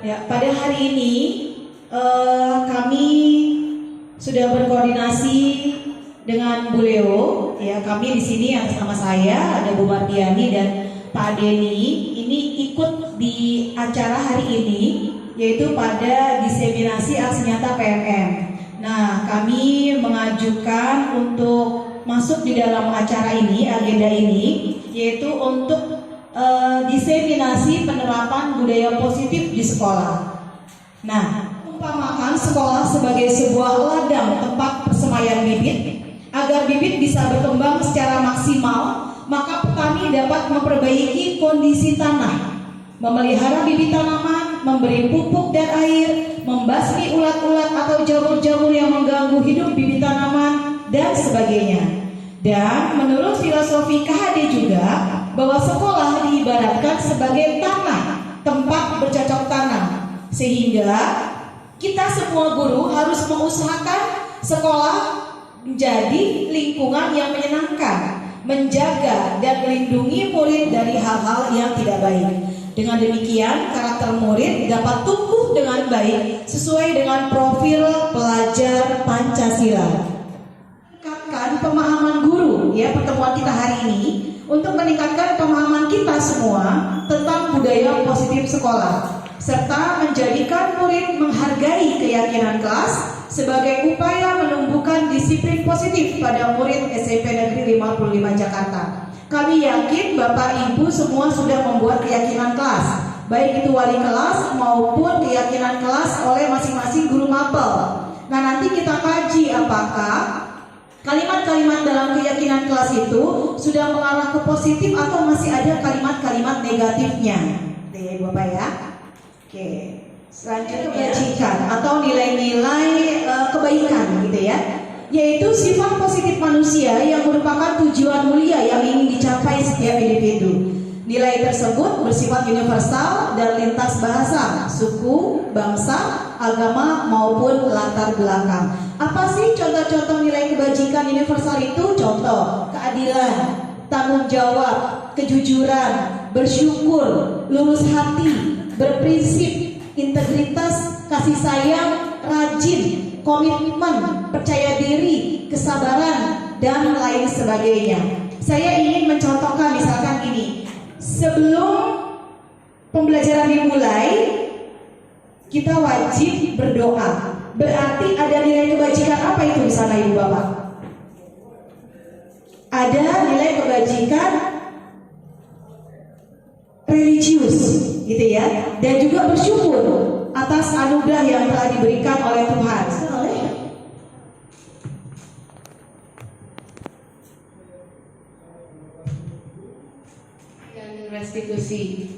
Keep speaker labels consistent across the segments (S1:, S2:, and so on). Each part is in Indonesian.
S1: Ya, pada hari ini kami sudah berkoordinasi dengan Bu Leo. Ya, kami di sini atas nama saya ada Bu Mardiani dan Pak Denny. Ini ikut di acara hari ini, yaitu pada diseminasi aksi nyata PMM. Nah, kami mengajukan untuk masuk di dalam acara ini, agenda ini, yaitu untuk diseminasi penerapan budaya positif di sekolah. Nah, umpamakan sekolah sebagai sebuah ladang tempat persemaian bibit. Agar bibit bisa berkembang secara maksimal, maka petani dapat memperbaiki kondisi tanah, memelihara bibit tanaman, memberi pupuk dan air, membasmi ulat-ulat atau jamur-jamur yang mengganggu hidup bibit tanaman, dan sebagainya. Dan menurut filosofi KHD juga, bahwa sekolah diibaratkan sebagai tanah, tempat bercocok tanam. Sehingga kita semua guru harus mengusahakan sekolah menjadi lingkungan yang menyenangkan, menjaga dan melindungi murid dari hal-hal yang tidak baik. Dengan demikian, karakter murid dapat tumbuh dengan baik sesuai dengan profil pelajar Pancasila. Meningkatkan pemahaman guru, ya, pertemuan kita hari ini untuk meningkatkan pemahaman kita semua tentang budaya positif sekolah, serta menjadikan murid menghargai keyakinan kelas sebagai upaya menumbuhkan disiplin positif pada murid SMP Negeri 55 Jakarta. Kami yakin Bapak Ibu semua sudah membuat keyakinan kelas, baik itu wali kelas maupun keyakinan kelas oleh masing-masing guru mapel. Nah, nanti kita kaji apakah kalimat-kalimat dalam keyakinan kelas itu sudah mengarah ke positif atau masih ada kalimat-kalimat negatifnya. Oke, Bapak ya. Oke. Selanjutnya kebajikan atau nilai-nilai kebaikan gitu ya, yaitu sifat positif manusia yang merupakan tujuan mulia yang ingin dicapai setiap individu. Nilai tersebut bersifat universal dan lintas bahasa, suku, bangsa, agama maupun latar belakang. Apa sih contoh-contoh nilai kebajikan universal itu? Contoh, keadilan, tanggung jawab, kejujuran, bersyukur, lurus hati, berprinsip, integritas, kasih sayang, rajin, komitmen, percaya diri, kesabaran, dan lain sebagainya. Saya ingin mencontohkan misalkan gini. Sebelum pembelajaran dimulai, kita wajib berdoa. Berarti ada nilai kebajikan apa itu di sana, Ibu Bapak? Ada nilai kebajikan religius, gitu ya, dan juga bersyukur atas anugerah yang telah diberikan oleh Tuhan. Dan restitusi.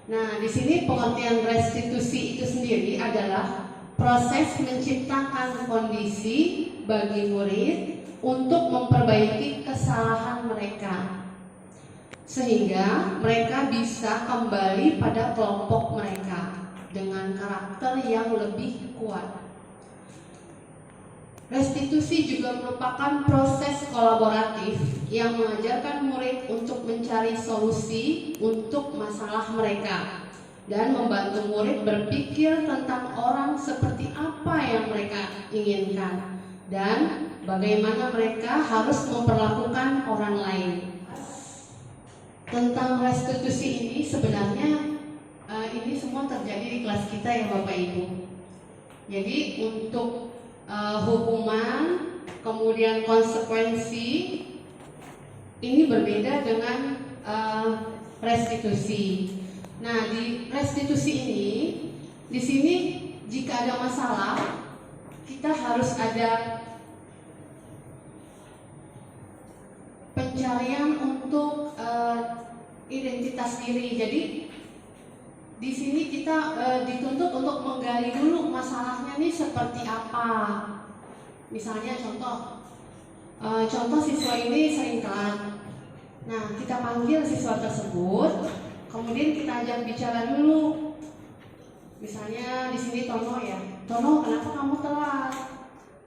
S1: Nah, di sini pengertian restitusi itu sendiri adalah proses menciptakan kondisi bagi murid untuk memperbaiki kesalahan mereka, sehingga mereka bisa kembali pada kelompok mereka dengan karakter yang lebih kuat. Restitusi juga merupakan proses kolaboratif yang mengajarkan murid untuk mencari solusi untuk masalah mereka dan membantu murid berpikir tentang orang seperti apa yang mereka inginkan dan bagaimana mereka harus memperlakukan orang lain. Tentang restitusi ini sebenarnya ini semua terjadi di kelas kita ya Bapak Ibu. Jadi untuk hukuman kemudian konsekuensi ini berbeda dengan restitusi. Nah, di restitusi ini di sini jika ada masalah kita harus ada pencarian untuk identitas diri. Jadi di sini kita dituntut untuk menggali dulu masalahnya nih seperti apa. Misalnya contoh siswa ini sering telat. Nah, kita panggil siswa tersebut, kemudian kita ajak bicara dulu. Misalnya di sini Tono ya, Tono kenapa kamu telat?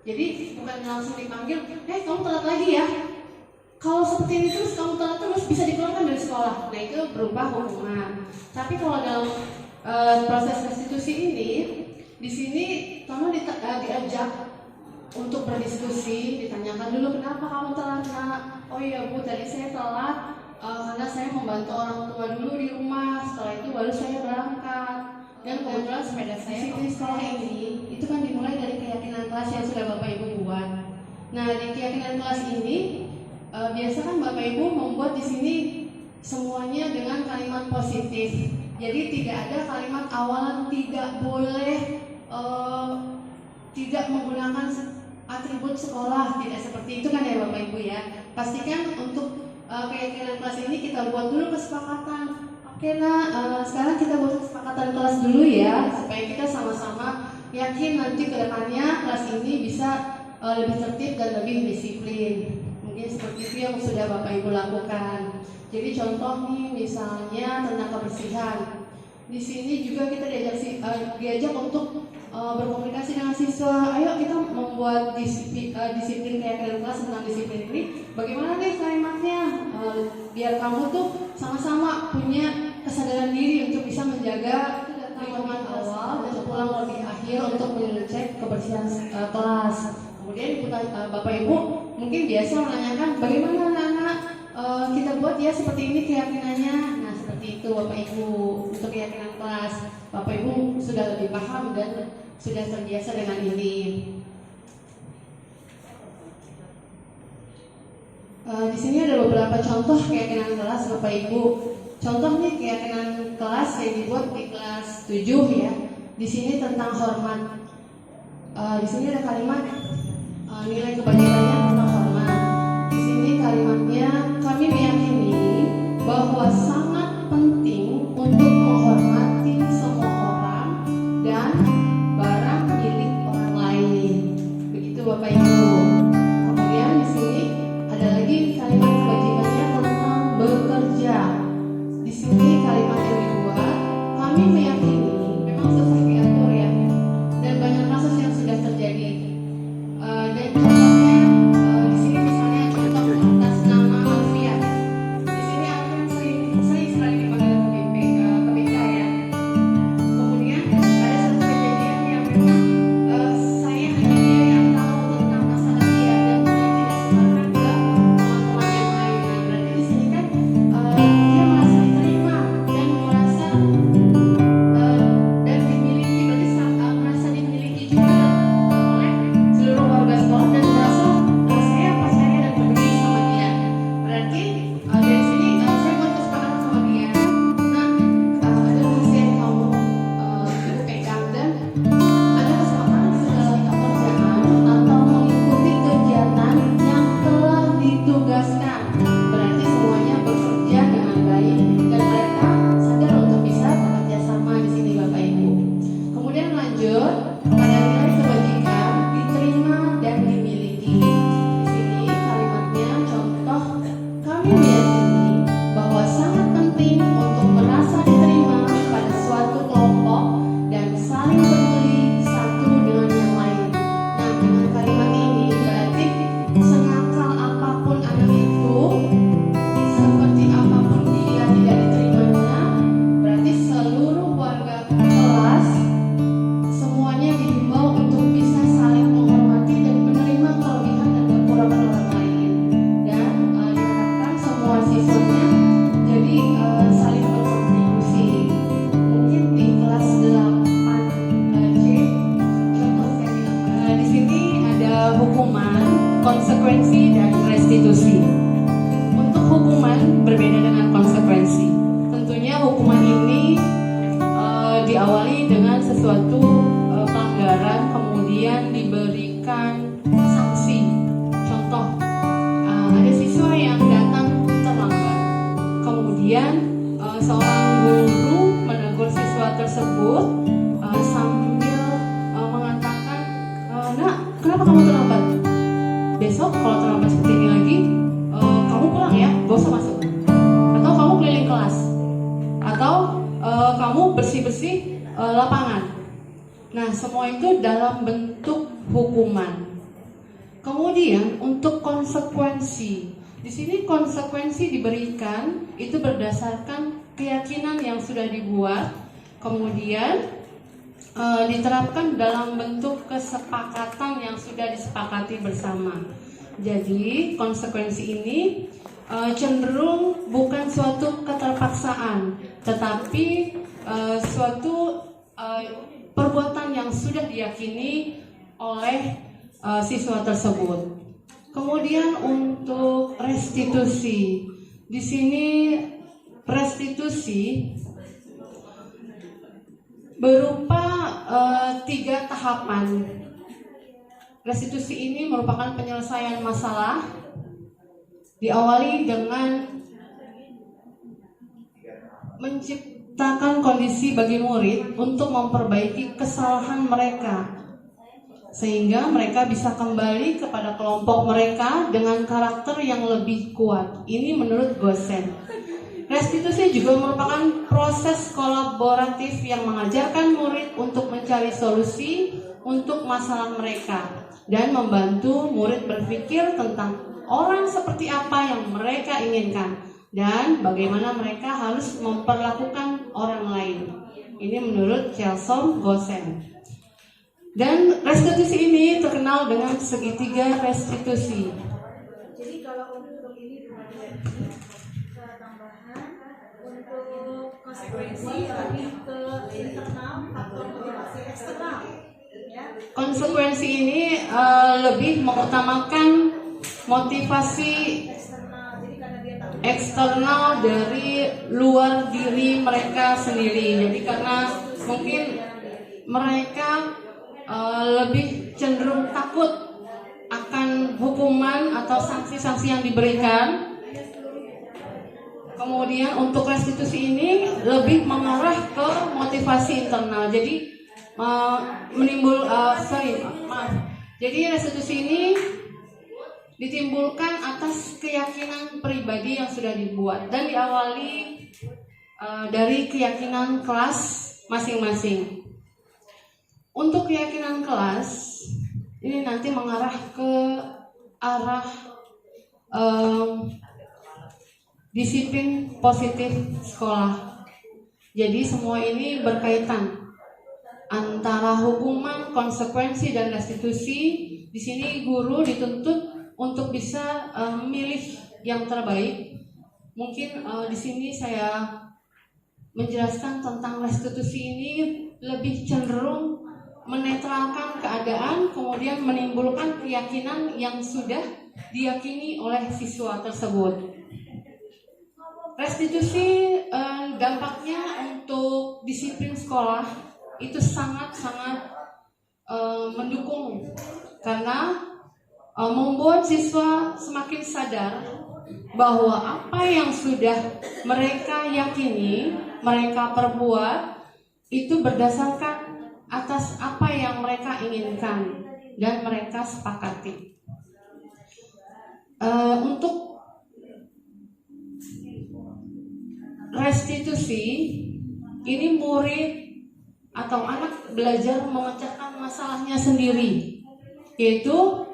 S1: Jadi bukan langsung dipanggil, kamu telat lagi ya. Kalau seperti ini terus kamu telat terus bisa dikeluarkan dari sekolah. Nah, itu berupa hukuman. Tapi kalau dalam
S2: Proses restitusi ini di sini tolong diajak untuk berdiskusi, ditanyakan dulu kenapa kamu telat nak. Oh iya Bu, tadi saya telat karena saya membantu orang tua dulu di rumah. Setelah itu baru saya berangkat. Dan kebetulan sepeda saya di sekolah ini itu kan dimulai dari keyakinan kelas yang sudah Bapak Ibu buat. Nah di keyakinan kelas ini biasa kan Bapak Ibu membuat di sini semuanya dengan kalimat positif. Jadi tidak ada kalimat awalan tidak boleh tidak menggunakan atribut sekolah, tidak seperti itu kan ya Bapak Ibu ya. Pastikan untuk keyakinan kelas ini kita buat dulu kesepakatan. Oke nah, sekarang kita buat kesepakatan kelas dulu ya, supaya kita sama-sama yakin nanti ke depannya kelas ini bisa lebih tertib dan lebih disiplin. Mungkin seperti itu yang sudah Bapak Ibu lakukan. Jadi contoh nih misalnya tentang kebersihan. Di sini juga kita diajak untuk berkomunikasi dengan siswa. Ayo kita membuat disiplin keyakinan kelas tentang disiplin ini. Bagaimana nih kalimatnya? Biar kamu tuh sama-sama punya kesadaran diri untuk bisa menjaga lingkungan awal dan pulang lebih akhir untuk mengecek kebersihan kelas. Kemudian Bapak Ibu mungkin biasa menanyakan bagaimana anak-anak kita buat ya seperti ini keyakinannya. Nah seperti itu Bapak Ibu untuk keyakinan kelas. Bapak Ibu sudah lebih paham dan sudah terbiasa dengan ini. Di sini ada beberapa contoh keyakinan kelas Bapak Ibu. Contoh nih keyakinan kelas yang dibuat di kelas 7 ya. Di sini tentang hormat. Di sini ada kalimat nilai kebajikannya tentang hormat. Di sini kalimatnya kami meyakini bahwa sangat penting untuk menghormati semua orang dan barang milik orang lain. Begitu Bapak Ibu. Kemudian di sini ada lagi kalimat kebajikannya tentang bekerja. Di sini kalimat yang dibuat kami meyakini memang susah diatur ya, dan banyak kasus yang sudah terjadi. Dan contohnya di sini misalnya contoh atas nama Alfia. Di sini Alfia sering sekali dipanggil ke BK ya. Kemudian ada satu kejadian yang memang saya hanya dia yang tahu tentang masalah dia dan tidak sebarkan ke teman-teman yang lain. Nah, berarti di sini kan dia merasa diterima dan merasa dan dimiliki, berarti merasa dimiliki juga oleh seluruh warga sekolah dan merasa saya percaya dan peduli sama dia. Berarti dari sini saya buat kesepakatan sama dia. Nah, ada rahasia yang kamu pegang dan ada kesempatan segala pekerjaan atau mengikuti kegiatan yang telah ditugaskan. Berarti semuanya bekerja dengan baik dan mereka sadar untuk bisa bekerja sama di sini Bapak Ibu. Kemudian lanjut pada nilai kebajikan diterima dan dimiliki. Di sini kalimatnya contoh kami meyakini bahwa sangat penting untuk merasa diterima pada suatu kelompok dan saling peduli satu dengan yang lain. Nah dengan kalimat ini berarti senakal apapun anak itu, seperti apapun dia tidak diterimanya, berarti seluruh warga kelas semuanya dihimbau untuk bisa saling menghormati dan menerima kelebihan dan kekurangan orang lain. Dan diharapkan semua siswanya jadi saling berkontribusi. Mungkin di kelas 8C contoh saya di sini ada hukuman, konsekuensi dan restitusi. Untuk hukuman berbeda dengan konsekuensi. Tentunya hukuman ini diawali dengan sesuatu pelanggaran, kemudian diberikan sanksi. Contoh, ada siswa yang datang terlambat, kemudian seorang guru menegur siswa tersebut sambil mengatakan, nak, kenapa kamu terlambat? Besok kalau terlambat seperti ini lagi, kamu pulang ya, gak usah masuk. Atau kamu keliling kelas, atau kamu bersih-bersih lapangan. Nah, semua itu dalam bentuk hukuman. Kemudian untuk konsekuensi, di sini konsekuensi diberikan itu berdasarkan keyakinan yang sudah dibuat Kemudian diterapkan dalam bentuk kesepakatan yang sudah disepakati bersama. Jadi konsekuensi ini cenderung bukan suatu keterpaksaan, tetapi suatu perbuatan yang sudah diyakini oleh siswa tersebut. Kemudian untuk restitusi, di sini restitusi berupa 3 tahapan. Restitusi ini merupakan penyelesaian masalah, diawali dengan menciptakan kondisi bagi murid untuk memperbaiki kesalahan mereka, sehingga mereka bisa kembali kepada kelompok mereka dengan karakter yang lebih kuat. Ini menurut Gosen. Restitusi juga merupakan proses kolaboratif yang mengajarkan murid untuk mencari solusi untuk masalah mereka dan membantu murid berpikir tentang orang seperti apa yang mereka inginkan dan bagaimana mereka harus memperlakukan orang lain. Ini menurut Chelsom Gosen. Dan restitusi ini terkenal dengan segitiga restitusi.
S1: Jadi kalau untuk ini tambahan untuk konsekuensi lebih ke internal atau motivasi eksternal. Ya.
S2: Konsekuensi ini lebih mengutamakan motivasi
S1: Jadi karena dia tahu
S2: eksternal dari luar diri mereka sendiri. Jadi karena mungkin mereka lebih cenderung takut akan hukuman atau sanksi-sanksi yang diberikan. Kemudian untuk restitusi ini lebih mengarah ke motivasi internal. Jadi Jadi restitusi ini ditimbulkan atas keyakinan pribadi yang sudah dibuat dan diawali dari keyakinan kelas masing-masing. Untuk keyakinan kelas ini nanti mengarah ke arah disiplin positif sekolah. Jadi semua ini berkaitan antara hukuman, konsekuensi dan restitusi. Di sini guru dituntut untuk bisa memilih yang terbaik. Mungkin di sini saya menjelaskan tentang restitusi ini lebih cenderung menetralkan keadaan, kemudian menimbulkan keyakinan yang sudah diyakini oleh siswa tersebut. Restitusi dampaknya untuk disiplin sekolah itu sangat-sangat mendukung karena membuat siswa semakin sadar bahwa apa yang sudah mereka yakini, mereka perbuat itu berdasarkan atas apa yang mereka inginkan dan mereka sepakati. Untuk restitusi ini murid atau anak belajar memecahkan masalahnya sendiri, yaitu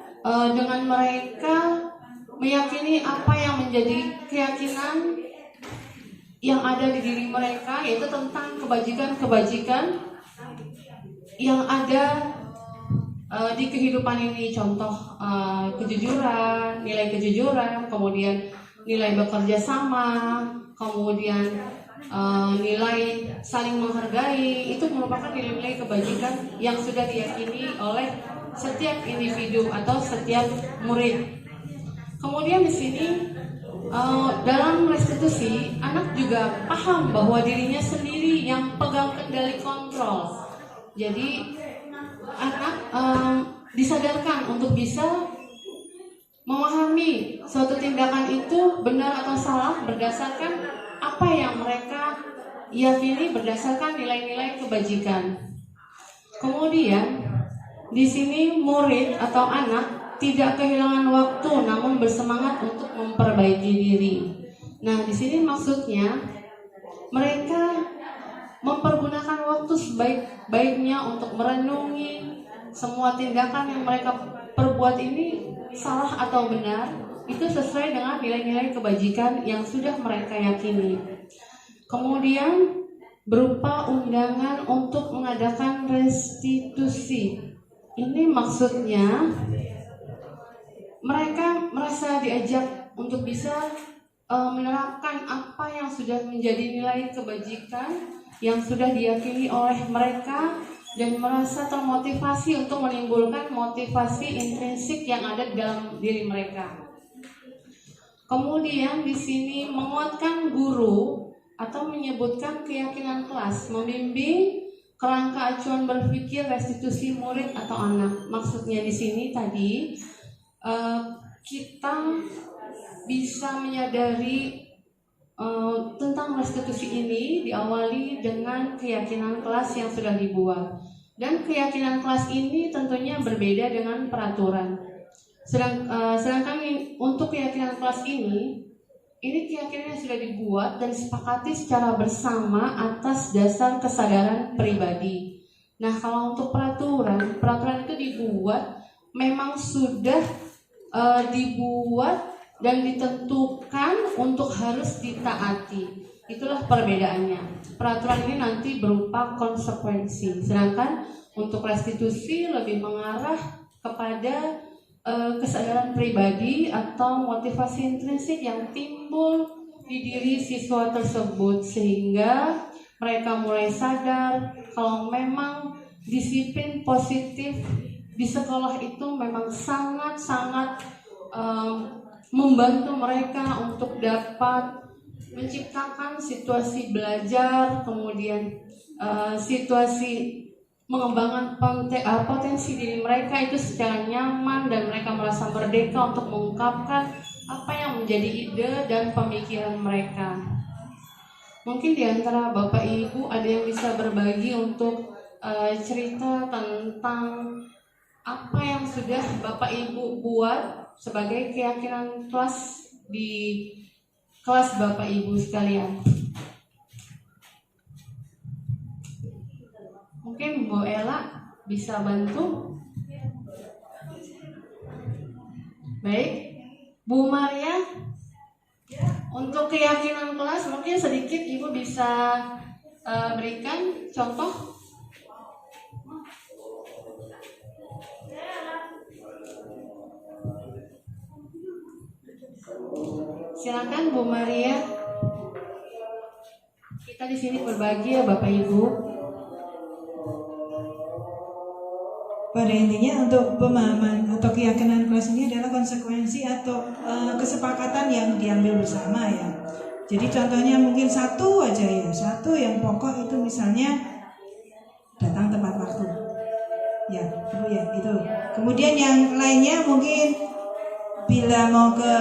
S2: dengan mereka meyakini apa yang menjadi keyakinan yang ada di diri mereka, yaitu tentang kebajikan-kebajikan yang ada di kehidupan ini. Contoh kejujuran, nilai kejujuran, kemudian nilai bekerja sama, kemudian nilai saling menghargai. Itu merupakan nilai-nilai kebajikan yang sudah diyakini oleh setiap individu atau setiap murid. Kemudian di sini dalam restitusi anak juga paham bahwa dirinya sendiri yang pegang kendali kontrol. Jadi anak disadarkan untuk bisa memahami suatu tindakan itu benar atau salah berdasarkan apa yang mereka yakini, berdasarkan nilai-nilai kebajikan. Kemudian di sini murid atau anak tidak kehilangan waktu namun bersemangat untuk memperbaiki diri. Nah, di sini maksudnya mereka mempergunakan waktu sebaik-baiknya untuk merenungi semua tindakan yang mereka perbuat ini salah atau benar, itu sesuai dengan nilai-nilai kebajikan yang sudah mereka yakini. Kemudian berupa undangan untuk mengadakan restitusi. Ini maksudnya mereka merasa diajak untuk bisa menerapkan apa yang sudah menjadi nilai kebajikan yang sudah diyakini oleh mereka dan merasa termotivasi untuk menimbulkan motivasi intrinsik yang ada dalam diri mereka. Kemudian di sini menguatkan guru atau menyebutkan keyakinan kelas, membimbing kerangka acuan berpikir restitusi murid atau anak. Maksudnya di sini tadi kita bisa menyadari tentang restitusi ini diawali dengan keyakinan kelas yang sudah dibuat, dan keyakinan kelas ini tentunya berbeda dengan peraturan. Sedangkan untuk keyakinan kelas ini keyakinan yang sudah dibuat dan disepakati secara bersama atas dasar kesadaran pribadi. Nah, kalau untuk peraturan itu dibuat memang sudah dibuat dan ditentukan untuk harus ditaati. Itulah perbedaannya. Peraturan ini nanti berupa konsekuensi, sedangkan untuk restitusi lebih mengarah kepada kesadaran pribadi atau motivasi intrinsik yang timbul di diri siswa tersebut, sehingga mereka mulai sadar kalau memang disiplin positif di sekolah itu memang sangat-sangat membantu mereka untuk dapat menciptakan situasi belajar, kemudian situasi mengembangkan potensi diri mereka itu secara nyaman, dan mereka merasa merdeka untuk mengungkapkan apa yang menjadi ide dan pemikiran mereka. Mungkin di antara Bapak Ibu ada yang bisa berbagi untuk cerita tentang apa yang sudah Bapak Ibu buat sebagai keyakinan kelas di kelas Bapak Ibu sekalian. Mungkin Bu Ella bisa bantu. Baik, Bu Maria, untuk keyakinan kelas mungkin sedikit Ibu bisa berikan contoh. Silakan Bu Maria. Kita di sini berbagi ya Bapak Ibu.
S1: Pada intinya untuk pemahaman atau keyakinan kelas ini adalah konsekuensi atau kesepakatan yang diambil bersama ya. Jadi contohnya mungkin satu aja ya, satu yang pokok itu misalnya datang tepat waktu. Ya, Bu ya itu. Kemudian yang lainnya mungkin bila mau ke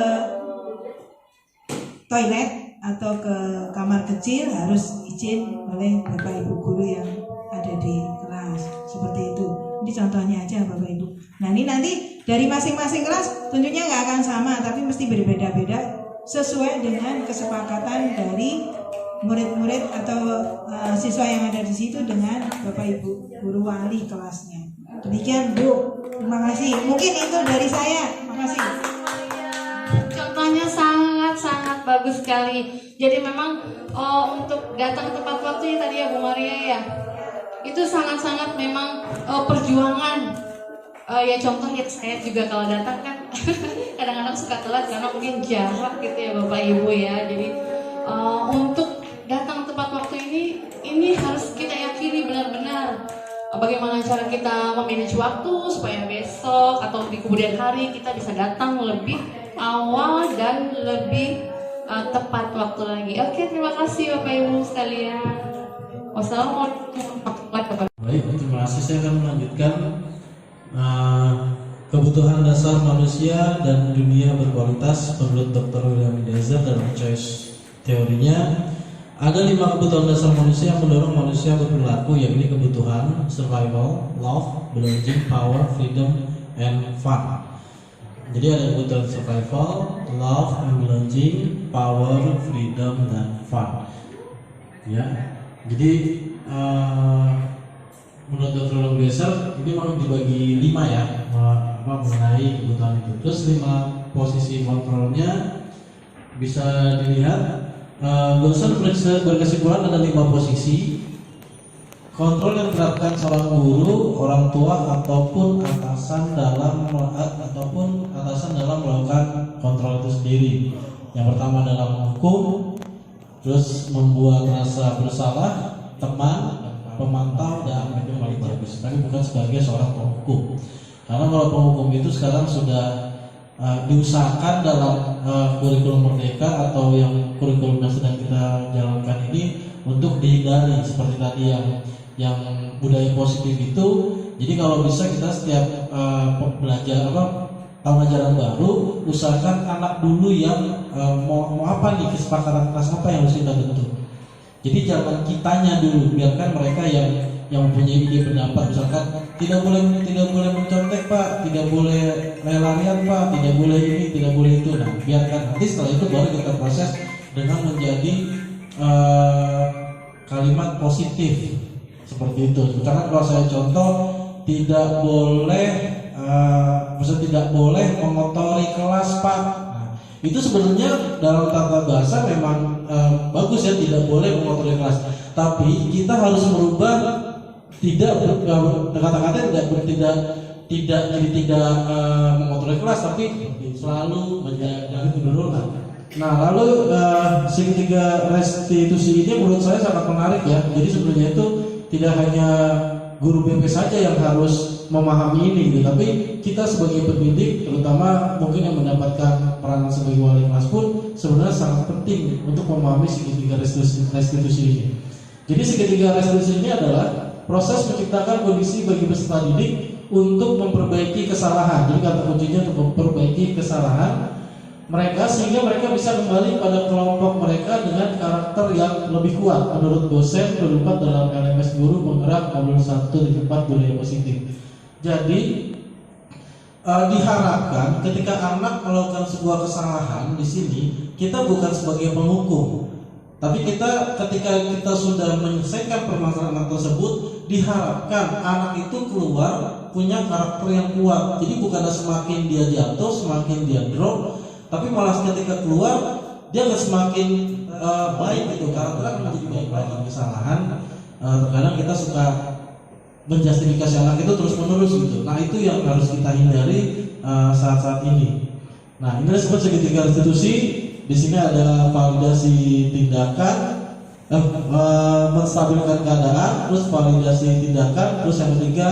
S1: toilet atau ke kamar kecil harus izin oleh Bapak Ibu guru yang ada di kelas, seperti itu. Ini contohnya aja Bapak Ibu. Nah ini nanti dari masing-masing kelas tentunya nggak akan sama, tapi mesti berbeda-beda sesuai dengan kesepakatan dari murid-murid atau siswa yang ada di situ dengan Bapak Ibu guru wali kelasnya. Demikian Bu, terima kasih. Mungkin itu dari saya, terima kasih.
S2: Contohnya sangat bagus sekali. Jadi memang untuk datang tepat waktu ya tadi ya Bu Maria ya, itu sangat memang perjuangan. Ya contoh ya saya juga kalau datang kan kadang-kadang suka telat karena mungkin jarak gitu ya Bapak Ibu ya. Jadi untuk datang tepat waktu ini harus kita yakini benar-benar bagaimana cara kita memanage waktu supaya besok atau di kemudian hari kita bisa datang lebih awal dan lebih tepat waktu lagi. Oke, terima kasih Bapak Ibu sekalian. Wassalamualaikum warahmatullahi wabarakatuh.
S3: Baik, terima kasih. Saya akan melanjutkan kebutuhan dasar manusia dan dunia berkualitas menurut Dr. William Dezer dalam choice teorinya. Ada 5 kebutuhan dasar manusia yang mendorong manusia berperilaku, yakni kebutuhan survival, love, belonging, power, freedom, and fun. Jadi ada kebutuhan survival, love, and belonging, power, freedom, dan fun. Ya, jadi menurut Dr. William Dezer ini mau dibagi 5 ya, mengenai kebutuhan itu. Terus 5 posisi kontrolnya bisa dilihat Dosen berkesimpulan ada 5 posisi. Kontrol yang diterapkan seorang guru, orang tua ataupun atasan dalam melakukan kontrol itu sendiri. Yang pertama dalam menghukum, terus membuat rasa bersalah, teman, pemantau, dan yang paling bagus. Tapi bukan sebagai seorang penghukum. Karena kalau penghukum itu sekarang sudah diusahakan dalam kurikulum Merdeka atau yang kurikulum yang sedang kita jalankan ini untuk dihindari seperti tadi yang budaya positif itu. Jadi kalau bisa kita setiap belajar tahun ajaran baru usahakan anak dulu yang mau apa nih, kesepakatan kelas apa yang harus kita bentuk. Jadi jangan kitanya dulu, biarkan mereka yang mempunyai ide pendapat. Misalkan tidak boleh mencontek Pak, tidak boleh lari-larian Pak, tidak boleh ini, tidak boleh itu. Nah, biarkan nanti setelah itu baru kita proses dengan menjadi kalimat positif seperti itu. Misalkan kalau saya contoh, tidak boleh mengotori kelas Pak. Nah, itu sebenarnya dalam tata bahasa memang bagus ya, tidak boleh mengotori kelas. Tapi kita harus merubah kata-kata tidak mengotori kelas, tapi selalu menjaga kebenaran. Nah, lalu segitiga restitusi ini menurut saya sangat menarik ya. Jadi sebenarnya itu tidak hanya guru BP saja yang harus memahami ini gitu, tapi kita sebagai pendidik, terutama mungkin yang mendapatkan peranan sebagai wali kelas pun sebenarnya sangat penting untuk memahami segitiga restitusi ini. Jadi segitiga restitusi ini adalah proses menciptakan kondisi bagi peserta didik untuk memperbaiki kesalahan. Jadi kata kuncinya untuk memperbaiki kesalahan mereka sehingga mereka bisa kembali pada kelompok mereka dengan karakter yang lebih kuat. Menurut dosen terlibat dalam LMS Guru Penggerak modul 1 di 4 budaya positif. Jadi diharapkan ketika anak melakukan sebuah kesalahan di sini, kita bukan sebagai penghukum, tapi ketika kita sudah menyelesaikan permasalahan anak tersebut, diharapkan anak itu keluar punya karakter yang kuat. Jadi bukan semakin dia jatuh, semakin dia drop, tapi malah ketika keluar dia akan semakin baik gitu, karakternya akan menjadi baik lagi. Kesalahan terkadang kita suka menjustifikasi anak itu terus menerus gitu. Nah, itu yang harus kita hindari saat-saat ini. Nah, ini disebut segitiga restitusi. Di sini ada validasi tindakan, menstabilkan keadaan, terus validasi tindakan, terus yang ketiga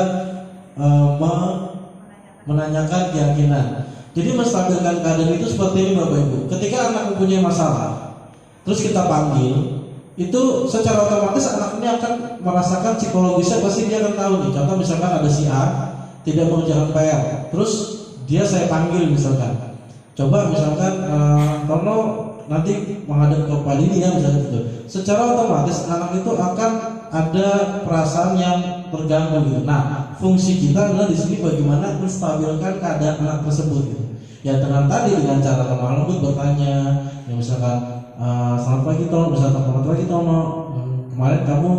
S3: menanyakan keyakinan. Jadi menstabilkan keadaan itu seperti ini Bapak Ibu. Ketika anak mempunyai masalah, terus kita panggil, itu secara otomatis anak ini akan merasakan psikologisnya, pasti dia akan tahu nih. Contoh misalkan ada si A tidak mengerjakan PR, terus saya panggil misalkan, coba misalkan Tono nanti menghadap ke Pak Dini ya misalnya gitu. Secara otomatis anak itu akan ada perasaan yang terganggu gitu. Nah, fungsi kita adalah di sini bagaimana menstabilkan keadaan anak tersebut gitu. Ya dengan cara lemah lembut bertanya, ya misalkan selamat pagi Tono, misalkan selamat pagi Tono, kemarin kamu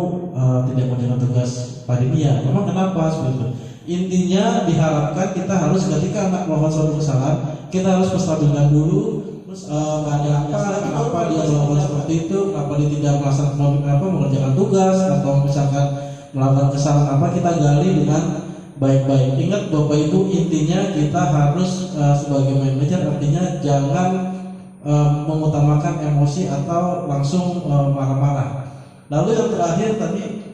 S3: tidak menjalankan tugas Pak Dini ya, memang kenapa seperti itu. Intinya diharapkan kita harus ketika anak melakukan suatu kesalahan, kita harus menstabilkan dulu. Terus keadaan kenapa dia melakukan seperti itu, kenapa dia tidak mengerjakan tugas, atau misalkan melakukan kesalahan apa, kita gali dengan baik-baik. Ingat Bapak Ibu, intinya kita harus sebagai manajer, artinya jangan mengutamakan emosi atau langsung marah-marah. Lalu yang terakhir tadi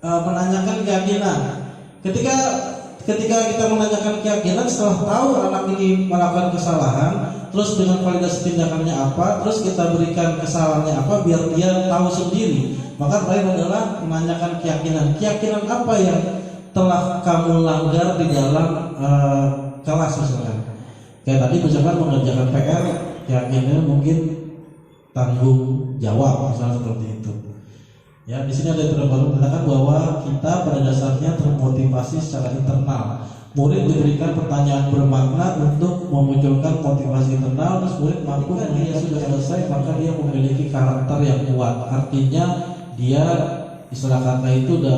S3: menanyakan keyakinan. Ketika kita menanyakan keyakinan, setelah tahu anak ini melakukan kesalahan, terus dengan validasi tindakannya apa, terus kita berikan kesalahannya apa, biar dia tahu sendiri. Maka terakhir adalah menanyakan keyakinan. Keyakinan apa yang telah kamu langgar di dalam kelas misalkan. Kayak tadi misalkan mengerjakan PR, keyakinannya mungkin tanggung jawab misalnya seperti itu. Ya, di sini ada terbaru mengatakan bahwa kita pada dasarnya termotivasi secara internal. Murid diberikan pertanyaan bermakna untuk memunculkan motivasi internal, terus murid mampu dia sudah selesai, maka dia memiliki karakter yang kuat. Artinya dia istilah kata itu udah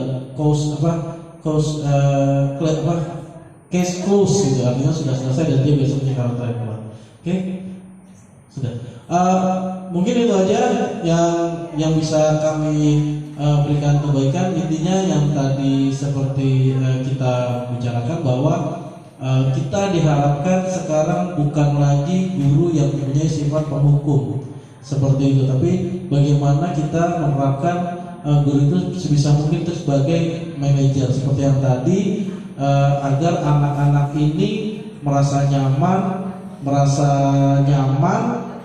S3: case close gitu, artinya sudah selesai dan dia biasanya karakter yang kuat. Oke? Sudah. mungkin itu aja yang bisa kami berikan kebaikan. Intinya yang tadi seperti kita bicarakan bahwa kita diharapkan sekarang bukan lagi guru yang mempunyai sifat penghukum seperti itu, tapi bagaimana kita menerapkan guru itu sebisa mungkin itu sebagai manajer seperti yang tadi, agar anak-anak ini merasa nyaman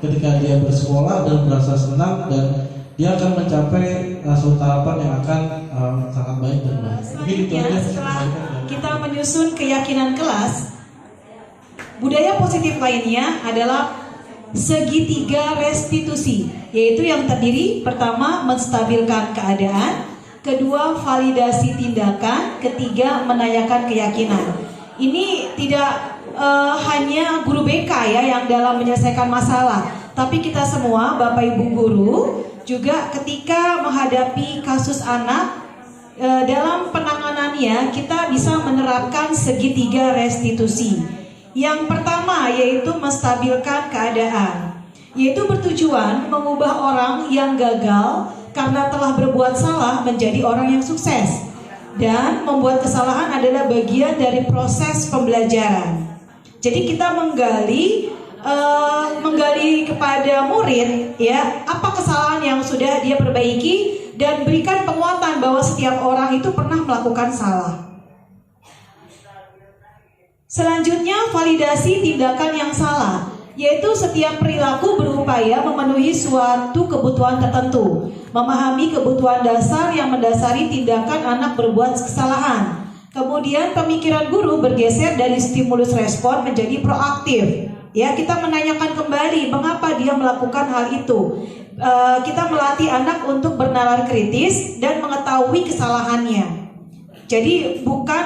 S3: ketika dia bersekolah dan merasa senang, dan dia akan mencapai suatu tahapan yang akan sangat baik dan baik. Mungkin itu aja.
S1: Setelah kita menyusun keyakinan kelas, budaya positif lainnya adalah segitiga restitusi, yaitu yang terdiri pertama menstabilkan keadaan, kedua validasi tindakan, ketiga menanyakan keyakinan. Ini tidak hanya guru BK ya yang dalam menyelesaikan masalah, tapi kita semua Bapak Ibu guru juga ketika menghadapi kasus anak, dalam penanganannya kita bisa menerapkan segitiga restitusi. Yang pertama yaitu menstabilkan keadaan, yaitu bertujuan mengubah orang yang gagal karena telah berbuat salah menjadi orang yang sukses, dan membuat kesalahan adalah bagian dari proses pembelajaran. Jadi kita menggali kepada murid ya, apa kesalahan yang sudah dia perbaiki, dan berikan penguatan bahwa setiap orang itu pernah melakukan salah. Selanjutnya validasi tindakan yang salah, yaitu setiap perilaku berupaya memenuhi suatu kebutuhan tertentu, memahami kebutuhan dasar yang mendasari tindakan anak berbuat kesalahan. Kemudian pemikiran guru bergeser dari stimulus respon menjadi proaktif. Ya, kita menanyakan kembali mengapa dia melakukan hal itu. Kita melatih anak untuk bernalar kritis dan mengetahui kesalahannya. Jadi bukan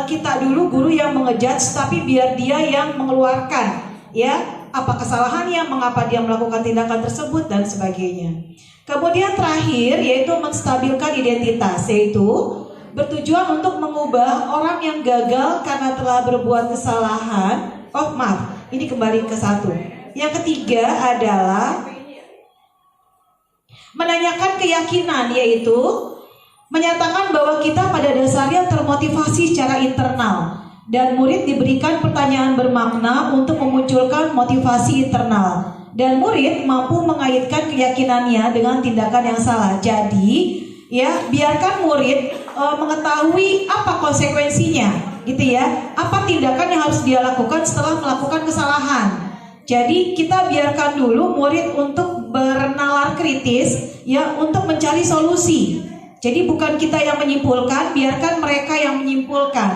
S1: kita dulu guru yang mengejudge, tapi biar dia yang mengeluarkan ya apa kesalahannya, mengapa dia melakukan tindakan tersebut dan sebagainya. Kemudian terakhir yaitu menstabilkan identitas, yaitu bertujuan untuk mengubah orang yang gagal karena telah berbuat kesalahan. Ini kembali ke satu. Yang ketiga adalah menanyakan keyakinan, yaitu menyatakan bahwa kita pada dasarnya termotivasi secara internal, dan murid diberikan pertanyaan bermakna untuk memunculkan motivasi internal, dan murid mampu mengaitkan keyakinannya dengan tindakan yang salah. Jadi ya, biarkan murid mengetahui apa konsekuensinya, gitu ya. Apa tindakan yang harus dia lakukan setelah melakukan kesalahan. Jadi kita biarkan dulu murid untuk bernalar kritis, ya, untuk mencari solusi. Jadi bukan kita yang menyimpulkan, biarkan mereka yang menyimpulkan.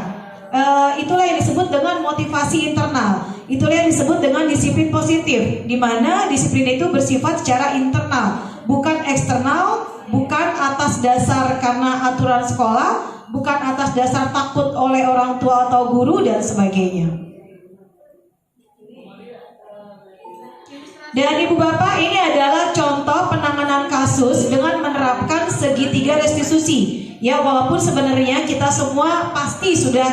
S1: Itulah yang disebut dengan motivasi internal. Itulah yang disebut dengan disiplin positif, di mana disiplin itu bersifat secara internal, bukan eksternal. Bukan atas dasar karena aturan sekolah, bukan atas dasar takut oleh orang tua atau guru dan sebagainya. Dan Ibu Bapak, ini adalah contoh penanganan kasus dengan menerapkan segitiga restitusi. Ya, walaupun sebenarnya kita semua pasti sudah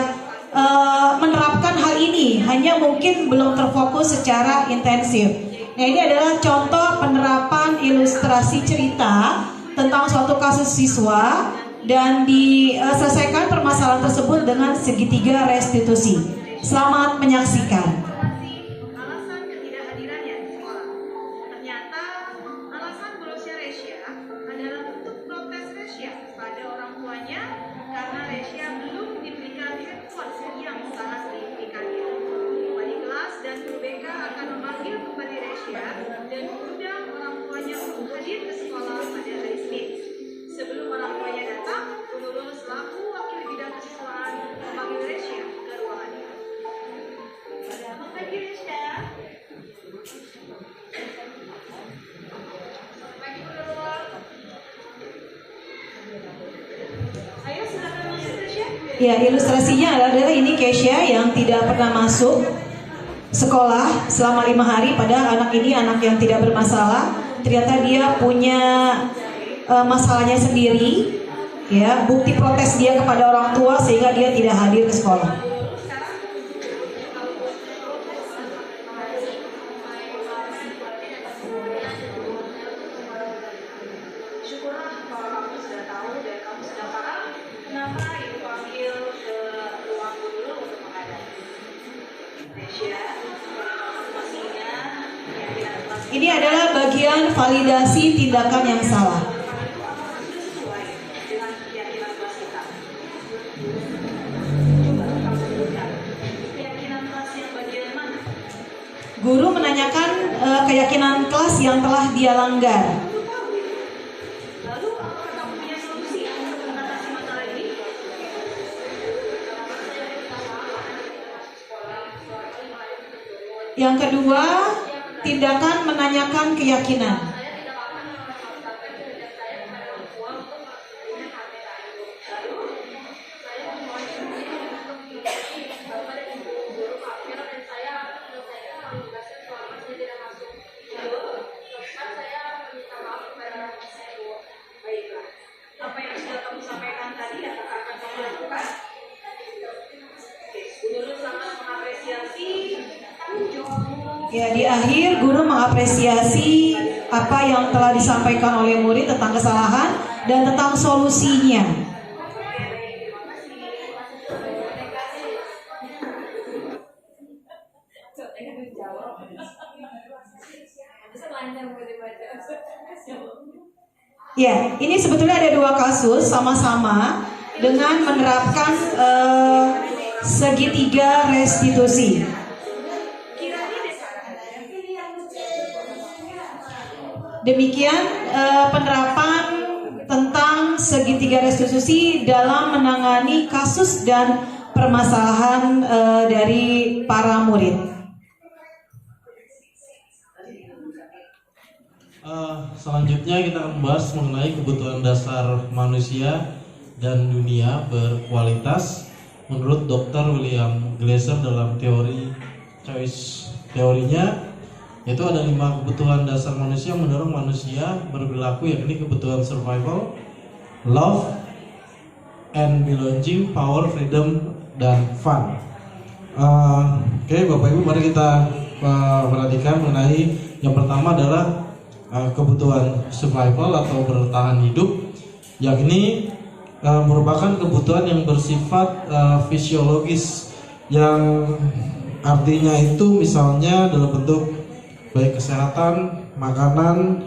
S1: menerapkan hal ini, hanya mungkin belum terfokus secara intensif. Nah, ini adalah contoh penerapan ilustrasi cerita tentang suatu kasus siswa, dan diselesaikan permasalahan tersebut dengan segitiga restitusi. Selamat menyaksikan.
S2: Alasan ketidakhadirannya di sekolah. Ternyata alasan Borussia Resya adalah untuk protes Resya pada orang tuanya karena Resya belum diberikan handphone yang sangat diimpikannya. Wali kelas dan guru BK akan memanggil kembali Resya dan mengundang orang tuanya untuk hadir ke sekolah pada hari Senin. Sebelum orang tuanya datang, guru selaku wakil bidang kesiswaan memanggil Resya ke ruangannya. Pagi Resya. Pagi Guru. Ayo silakan masuk Resya.
S1: Ya, ilustrasinya adalah ini Kesha yang tidak pernah masuk sekolah selama 5 hari. Padahal anak ini anak yang tidak bermasalah. Ternyata dia punya masalahnya sendiri. Ya, bukti protes dia kepada orang tua sehingga dia tidak hadir ke sekolah. tahu dan kamu sudah paham, kenapa Ibu panggil ke ruang guru untuk menghadap. Nesya, masih ingat keyakinan kelas
S4: Ini adalah bagian validasi tindakan yang salah.
S1: sesuai dengan keyakinan kelas kita. Coba kamu sebutkan keyakinan kelas yang bagian mana?
S4: Guru menanyakan keyakinan kelas yang telah dia langgar.
S1: Kamu tahu itu. Lalu apakah kamu punya solusi untuk mengatasi masalah ini?
S4: Yang kedua, tindakan menanyakan keyakinan.
S1: Baiklah. Apa yang sudah kamu sampaikan tadi apakah akan kamu lakukan? Oke, guru sangat mengapresiasi tanggung jawabmu.
S4: Ya, di akhir guru mengapresiasi apa yang telah disampaikan oleh murid tentang kesalahan dan tentang solusinya. Ya, ini sebetulnya ada dua kasus sama-sama dengan menerapkan segitiga restitusi. Demikian penerapan tentang segitiga restitusi dalam menangani kasus dan permasalahan dari para murid.
S3: Selanjutnya kita akan membahas mengenai kebutuhan dasar manusia dan dunia berkualitas menurut Dr. William Glasser dalam teori choice teorinya, yaitu ada 5 kebutuhan dasar manusia yang mendorong manusia berperilaku, yakni kebutuhan survival, love and belonging, power, freedom, dan fun. Oke, Bapak Ibu, mari kita perhatikan mengenai yang pertama adalah kebutuhan survival atau bertahan hidup, yakni merupakan kebutuhan yang bersifat fisiologis, yang artinya itu misalnya dalam bentuk baik kesehatan, makanan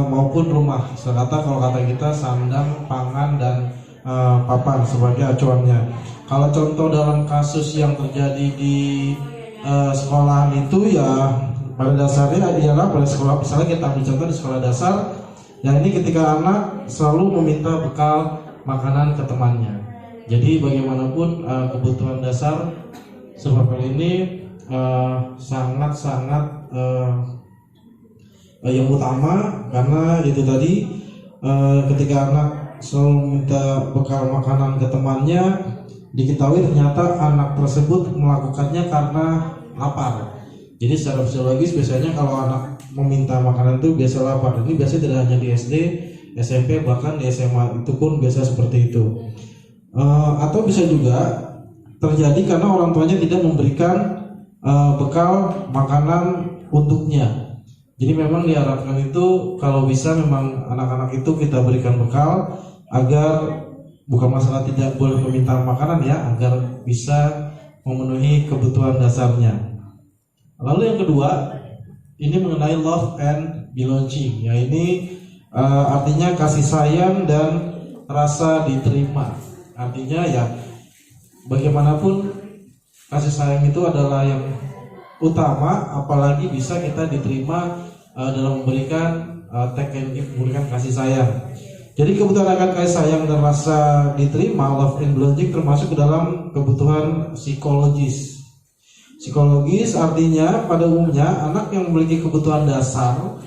S3: maupun rumah. Kata kalau kata kita sandang, pangan, dan papan sebagai acuannya. Kalau contoh dalam kasus yang terjadi di sekolahan itu ya pada dasarnya ialah pada sekolah, misalnya kita ambil contoh di sekolah dasar, yang ini ketika anak selalu meminta bekal makanan ke temannya. Jadi bagaimanapun kebutuhan dasar survival ini sangat-sangat yang utama, karena itu tadi ketika anak selalu minta bekal makanan ke temannya, diketahui ternyata anak tersebut melakukannya karena lapar. Jadi secara fisiologis biasanya kalau anak meminta makanan itu biasa lapar. Ini biasanya tidak hanya di SD, SMP, bahkan di SMA itu pun biasa seperti itu. Atau bisa juga terjadi karena orang tuanya tidak memberikan bekal makanan untuknya. Jadi memang diharapkan itu kalau bisa memang anak-anak itu kita berikan bekal agar bukan masalah tidak boleh meminta makanan ya, agar bisa memenuhi kebutuhan dasarnya. Lalu yang kedua, ini mengenai love and belonging, ya ini artinya kasih sayang dan rasa diterima. Artinya ya bagaimanapun kasih sayang itu adalah yang utama, apalagi bisa kita diterima dalam memberikan take and give, memberikan kasih sayang. Jadi kebutuhan akan kasih sayang dan rasa diterima, love and belonging, termasuk ke dalam kebutuhan psikologis. Psikologis artinya pada umumnya anak yang memiliki kebutuhan dasar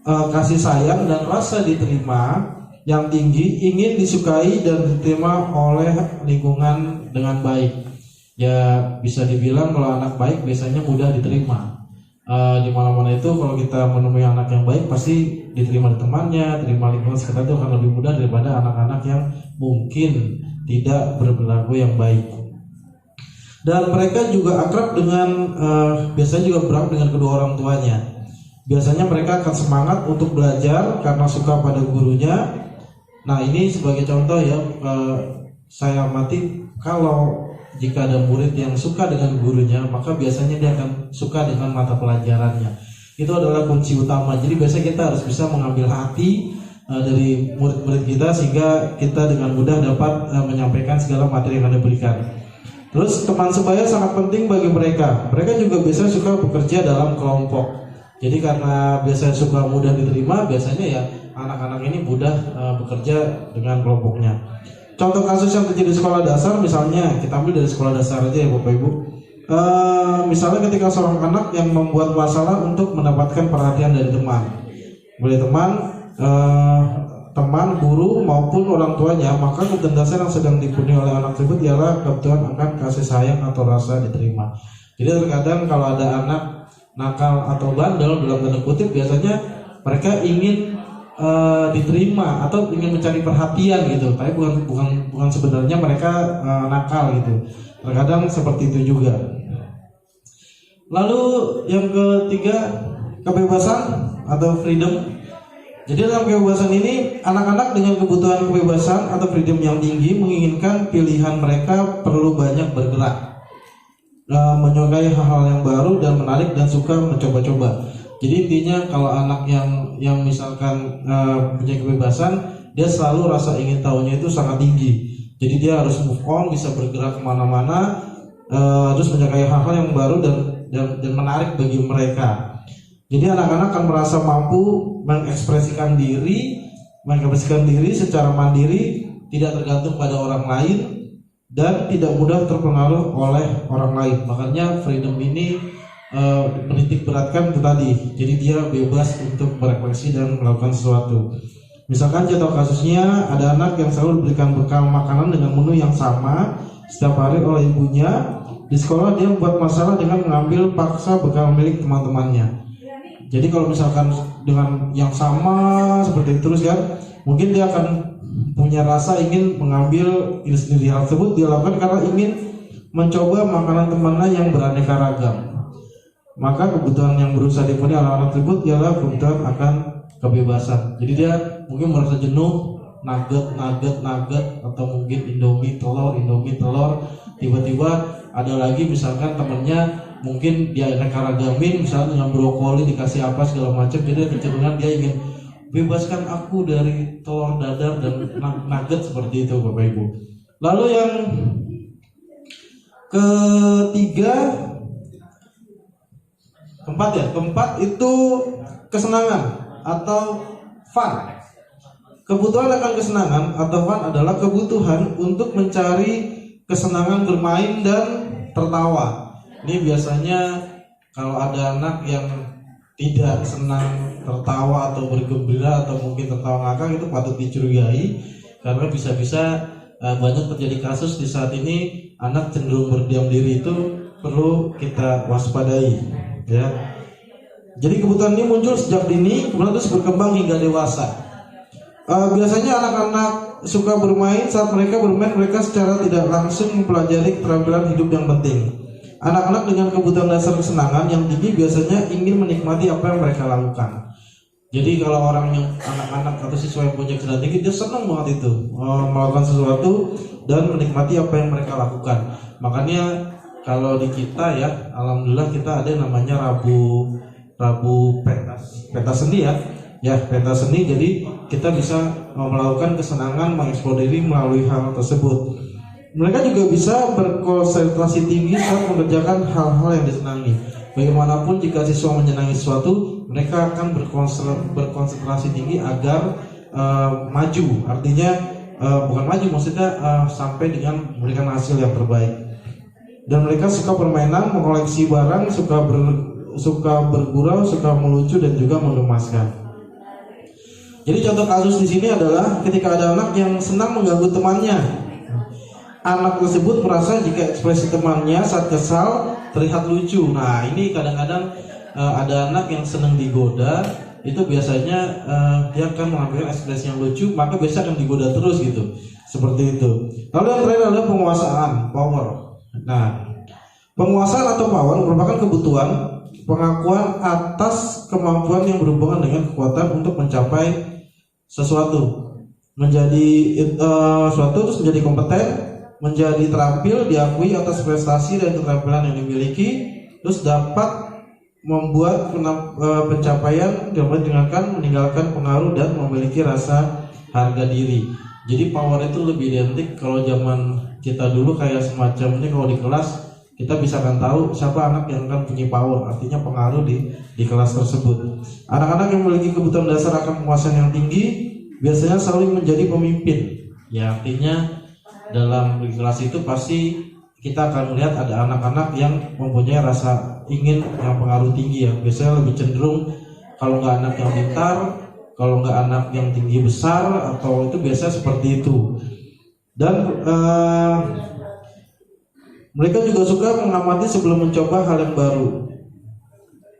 S3: kasih sayang dan rasa diterima yang tinggi, ingin disukai dan diterima oleh lingkungan dengan baik. Ya bisa dibilang kalau anak baik biasanya mudah diterima. Di mana-mana itu kalau kita menemui anak yang baik pasti diterima di temannya, terima lingkungan sekitar itu akan lebih mudah daripada anak-anak yang mungkin tidak berperilaku yang baik. Dan mereka juga akrab dengan biasanya juga akrab dengan kedua orang tuanya. Biasanya mereka akan semangat untuk belajar karena suka pada gurunya, Nah ini sebagai contoh ya, saya amati kalau jika ada murid yang suka dengan gurunya, maka biasanya dia akan suka dengan mata pelajarannya. Itu adalah kunci utama. Jadi biasanya kita harus bisa mengambil hati dari murid-murid kita, sehingga kita dengan mudah dapat menyampaikan segala materi yang Anda berikan. Terus teman sebaya sangat penting bagi mereka. Mereka juga biasanya suka bekerja dalam kelompok. Jadi karena biasanya suka mudah diterima, biasanya ya anak-anak ini mudah bekerja dengan kelompoknya. Contoh kasus yang terjadi di sekolah dasar, misalnya kita ambil dari sekolah dasar aja ya Bapak Ibu. Misalnya ketika seorang anak yang membuat masalah untuk mendapatkan perhatian dari teman, boleh teman, guru maupun orang tuanya, maka kebutuhan dasar yang sedang dipenuhi oleh anak tersebut ialah kebutuhan akan kasih sayang atau rasa diterima. Jadi terkadang kalau ada anak nakal atau bandel dalam tanda kutip, biasanya mereka ingin diterima atau ingin mencari perhatian gitu, tapi bukan sebenarnya mereka nakal gitu. Terkadang seperti itu juga. Lalu yang ketiga, kebebasan atau freedom. Jadi dalam kebebasan ini, anak-anak dengan kebutuhan kebebasan atau freedom yang tinggi menginginkan pilihan mereka perlu banyak bergerak, menyukai hal-hal yang baru dan menarik, dan suka mencoba-coba. Jadi intinya kalau anak yang misalkan punya kebebasan, dia selalu rasa ingin tahunya itu sangat tinggi. Jadi dia harus move on, bisa bergerak kemana-mana, terus menyukai hal-hal yang baru dan menarik bagi mereka. Jadi anak-anak akan merasa mampu mengekspresikan diri secara mandiri, tidak tergantung pada orang lain, dan tidak mudah terpengaruh oleh orang lain. Makanya freedom ini menitik beratkan itu tadi. Jadi dia bebas untuk berefleksi dan melakukan sesuatu. Misalkan contoh kasusnya, ada anak yang selalu diberikan bekal makanan dengan menu yang sama setiap hari oleh ibunya. Di sekolah dia membuat masalah dengan mengambil paksa bekal milik teman-temannya. Jadi kalau misalkan dengan yang sama seperti itu terus kan, mungkin dia akan punya rasa ingin mengambil ini sendiri. Hal tersebut dia lakukan karena ingin mencoba makanan temannya yang beraneka ragam. Maka kebutuhan yang berusaha dipenuhi oleh anak tersebut ialah kebutuhan akan kebebasan. Jadi dia mungkin merasa jenuh, nugget, atau mungkin indomie telur. Tiba-tiba ada lagi misalkan temennya mungkin dia aneka ragamin, misalnya dengan brokoli dikasih apa segala macam. Jadi kecenderungan dia ingin bebaskan aku dari telur dadar dan nugget seperti itu Bapak Ibu. Lalu yang keempat itu kesenangan atau fun. Kebutuhan akan kesenangan atau fun adalah kebutuhan untuk mencari kesenangan bermain dan tertawa. Ini biasanya kalau ada anak yang tidak senang tertawa atau bergembira atau mungkin tertawa ngakak, itu patut dicurigai, karena bisa-bisa banyak terjadi kasus di saat ini anak cenderung berdiam diri. Itu perlu kita waspadai ya. Jadi kebutuhan ini muncul sejak dini, kemudian terus berkembang hingga dewasa. Biasanya anak-anak suka bermain. Saat mereka bermain, mereka secara tidak langsung mempelajari keterampilan hidup yang penting. Anak-anak dengan kebutuhan dasar kesenangan yang tinggi biasanya ingin menikmati apa yang mereka lakukan. Jadi kalau orang yang anak-anak atau siswa yang punya kesenangan tinggi, dia senang banget itu melakukan sesuatu dan menikmati apa yang mereka lakukan. Makanya kalau di kita ya, alhamdulillah kita ada yang namanya Rabu pentas seni ya pentas seni. Jadi kita bisa melakukan kesenangan, mengeksplor diri melalui hal tersebut. Mereka juga bisa berkonsentrasi tinggi saat mengerjakan hal-hal yang disenangi. Bagaimanapun jika siswa menyenangi sesuatu, mereka akan berkonsentrasi tinggi agar maju. Artinya bukan maju, maksudnya sampai dengan memberikan hasil yang terbaik. Dan mereka suka permainan, mengoleksi barang, suka bergurau, suka melucu, dan juga menggemaskan. Jadi contoh kasus di sini adalah ketika ada anak yang senang mengganggu temannya. Anak tersebut merasa jika ekspresi temannya saat kesal terlihat lucu. Nah, ini kadang-kadang ada anak yang senang digoda, itu biasanya dia akan mengambil ekspresi yang lucu, maka biasanya akan digoda terus gitu. Seperti itu. Lalu yang terakhir adalah penguasaan, power. Nah, penguasaan atau power merupakan kebutuhan pengakuan atas kemampuan yang berhubungan dengan kekuatan untuk mencapai sesuatu. menjadi suatu terus menjadi kompeten, menjadi terampil, diakui atas prestasi dan keterampilan yang dimiliki, terus dapat membuat pencapaian dapat meninggalkan pengaruh dan memiliki rasa harga diri. Jadi power itu lebih identik kalau zaman kita dulu kayak semacam ini, kalau di kelas kita bisa akan tahu siapa anak yang akan punya power, artinya pengaruh di kelas tersebut. Anak-anak yang memiliki kebutuhan dasar akan penguasaan yang tinggi biasanya selalu menjadi pemimpin. Ya, artinya dalam kelas itu pasti kita akan melihat ada anak-anak yang mempunyai rasa ingin yang pengaruh tinggi ya. Biasanya lebih cenderung kalau nggak anak yang pintar, kalau nggak anak yang tinggi besar, atau itu biasanya seperti itu. Dan mereka juga suka mengamati sebelum mencoba hal yang baru.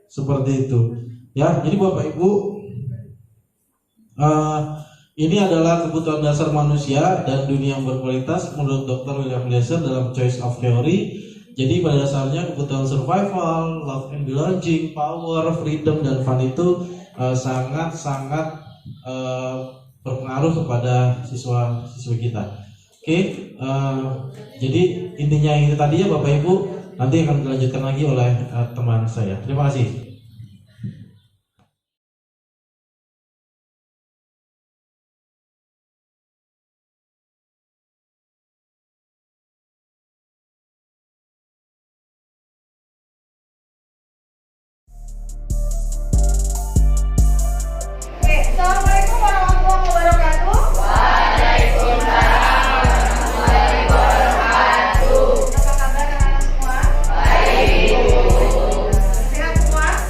S3: Seperti itu. Ya, jadi Bapak Ibu, ini adalah kebutuhan dasar manusia dan dunia yang berkualitas menurut Dr. William Glasser dalam Choice of Theory. Jadi pada dasarnya kebutuhan survival, love and belonging, power, freedom, dan fun itu sangat-sangat berpengaruh kepada siswa-siswi kita. Oke, jadi intinya ini tadi ya Bapak Ibu, nanti akan dilanjutkan lagi oleh teman saya. Terima kasih.
S2: Assalamualaikum warahmatullahi wabarakatuh. Waalaikumsalam warahmatullahi wabarakatuh. Apa kabar anak-anak semua? Baik. Sehat semua?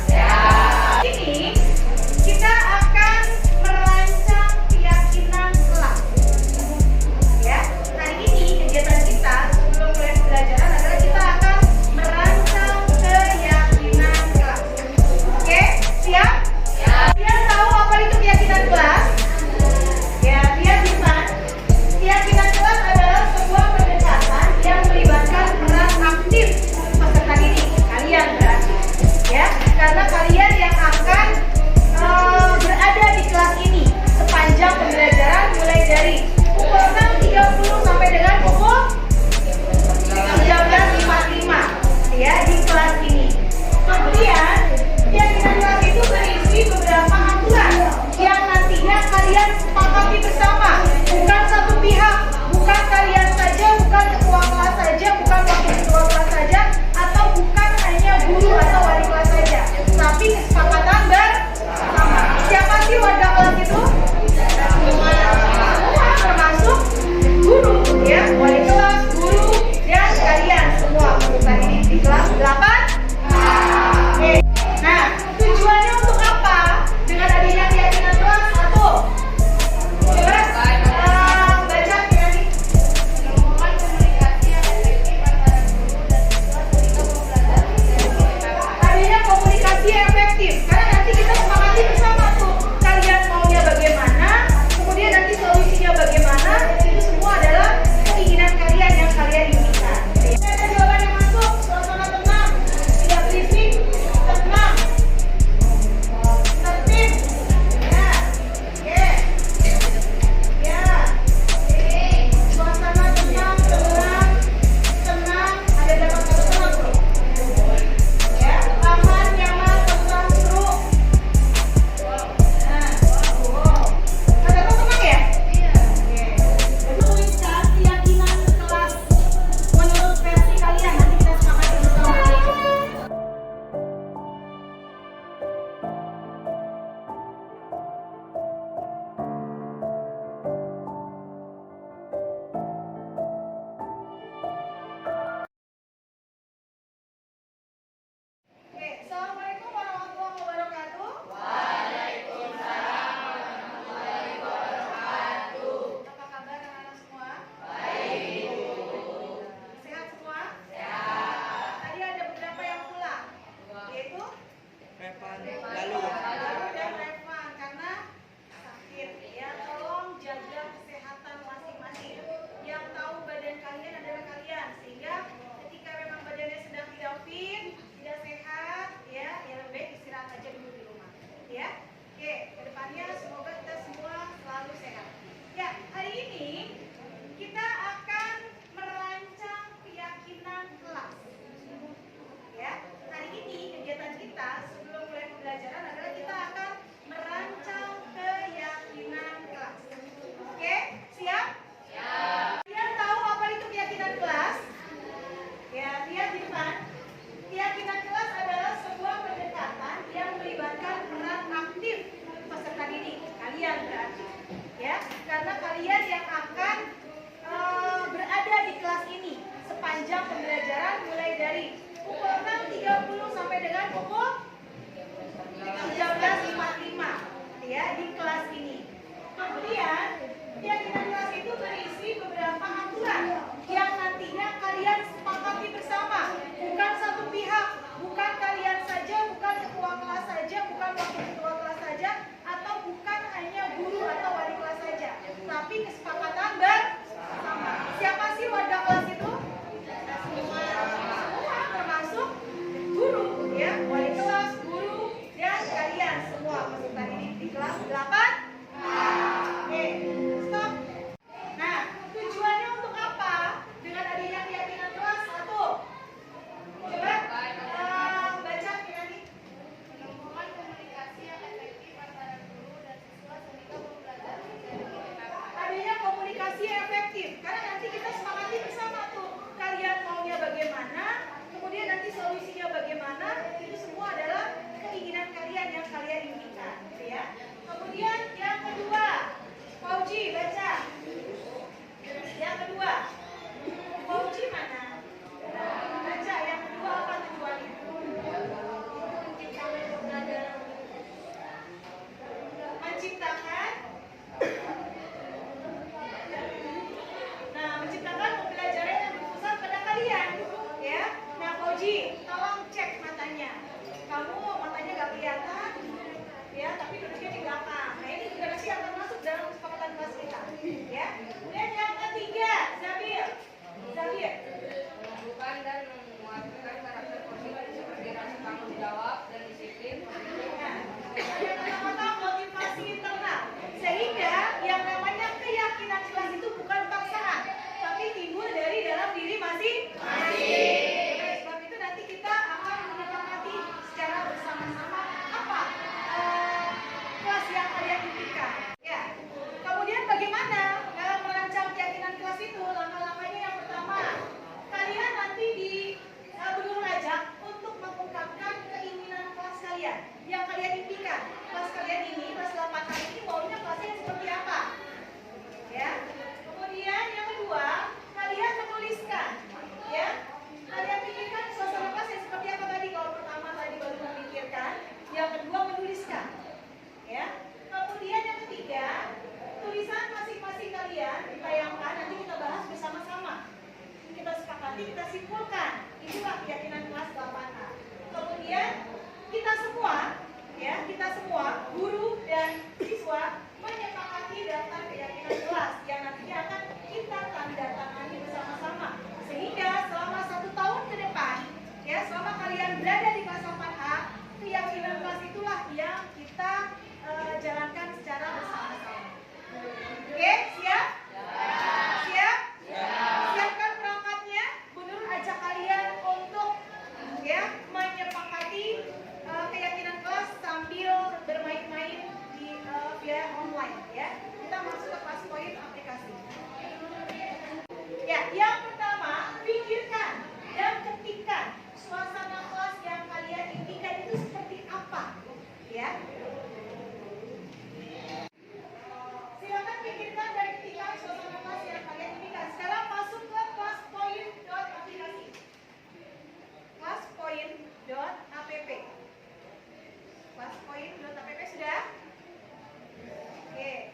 S1: yang gratis, ya, karena kalian yang akan berada di kelas ini sepanjang pembelajaran mulai dari pukul 6.30 sampai dengan pukul 13.45 ya di kelas ini. Kemudian keyakinan kelas itu berisi beberapa aturan yang nantinya kalian sepakati bersama, bukan satu pihak, bukan kalian saja, bukan ketua kelas saja, bukan wakil ketua kelas saja, atau bukan hanya guru atau wali kelas saja, tapi kesepakatan bersama. Siapa sih warga kelas itu? Semua, termasuk guru, ya, wali kelas, guru, dan kalian semua peserta didik di kelas 8. Oke, stop. Nah, tujuannya untuk apa? Dengan adanya keyakinan kelas, satu. Coba baca Kinani.
S2: Menemukan komunikasi yang efektif antara guru dan siswa sehingga pembelajaran menjadi lebih enak.
S1: Adanya komunikasi yang efektif, karena nanti kita sepakati bersama tuh. Kalian maunya bagaimana, kemudian nanti solusinya bagaimana, itu semua adalah keinginan kalian yang kalian inginkan, gitu ya. Kemudian yang kedua, Fauji baca. Yang kedua, Fauji mana? Baca yang kedua apa tujuannya? Menciptakan. Nah, menciptakan pembelajaran yang berpusat pada kalian, ya. Nah, Fauji, tolong cek matanya. Kamu matanya gak kelihatan, ya, tapi duduknya di belakang. Nah, ini juga nanti akan masuk dalam kesepakatan kelas kita, ya. Kemudian yang ketiga, Zabir.
S2: Menumbuhkan dan menguatkan karakter positif seperti rasa tanggung jawab dan disiplin.
S1: Nah, yang pertama motivasi internal, sehingga yang namanya keyakinan kelas itu bukan paksaan, tapi timbul dari dalam diri masing-masing. Oleh sebab itu nanti kita akan menyepakati secara bersama-sama apa kelas yang kalian impikan. Ya. Kemudian bagaimana dalam merancang keyakinan kelas itu? Langkah-langkahnya yang pertama, kalian nanti Guru ngajak untuk mengungkapkan keinginan kelas kalian yang kalian impikan. Kelas kalian ini, kelas 8 ini maunya kelasnya seperti apa? Ya. Kemudian yang kedua, kalian menuliskan, ya. Kalian pikirkan suasana kelas yang seperti apa tadi? Kalau pertama tadi baru memikirkan, yang kedua menuliskan, ya. Kemudian yang ketiga, tulisan masing-masing kalian ditayangkan, nanti kita bahas bersama-sama. Kita sepakati, kita simpulkan. Inilah keyakinan kelas 8A. Kemudian kita semua, guru dan siswa menyepakati daftar keyakinan kelas yang nantinya akan kita tanda tangani bersama-sama. Sehingga selama 1 tahun ke depan, ya, selama kalian berada di kelas 8A, keyakinan kelas itulah yang kita jalankan secara bersama-sama. Oke, siap? Siap? Siapkan perangkatnya. Bunur ajak kalian untuk, ya, menyepakati keyakinan kelas sambil bermain-main di via online, ya. Kita masuk ke kelas poin aplikasi. Ya, yang pertama, pikirkan dan ketikkan suasana kelas yang kalian impikan itu seperti apa, ya. Silakan pikirkan dan ketikkan suasana kelas yang kalian impikan. Sekarang masuk ke kelas poin.aplikasi. Kelas poin.app. Kelas poin.app sudah? Oke.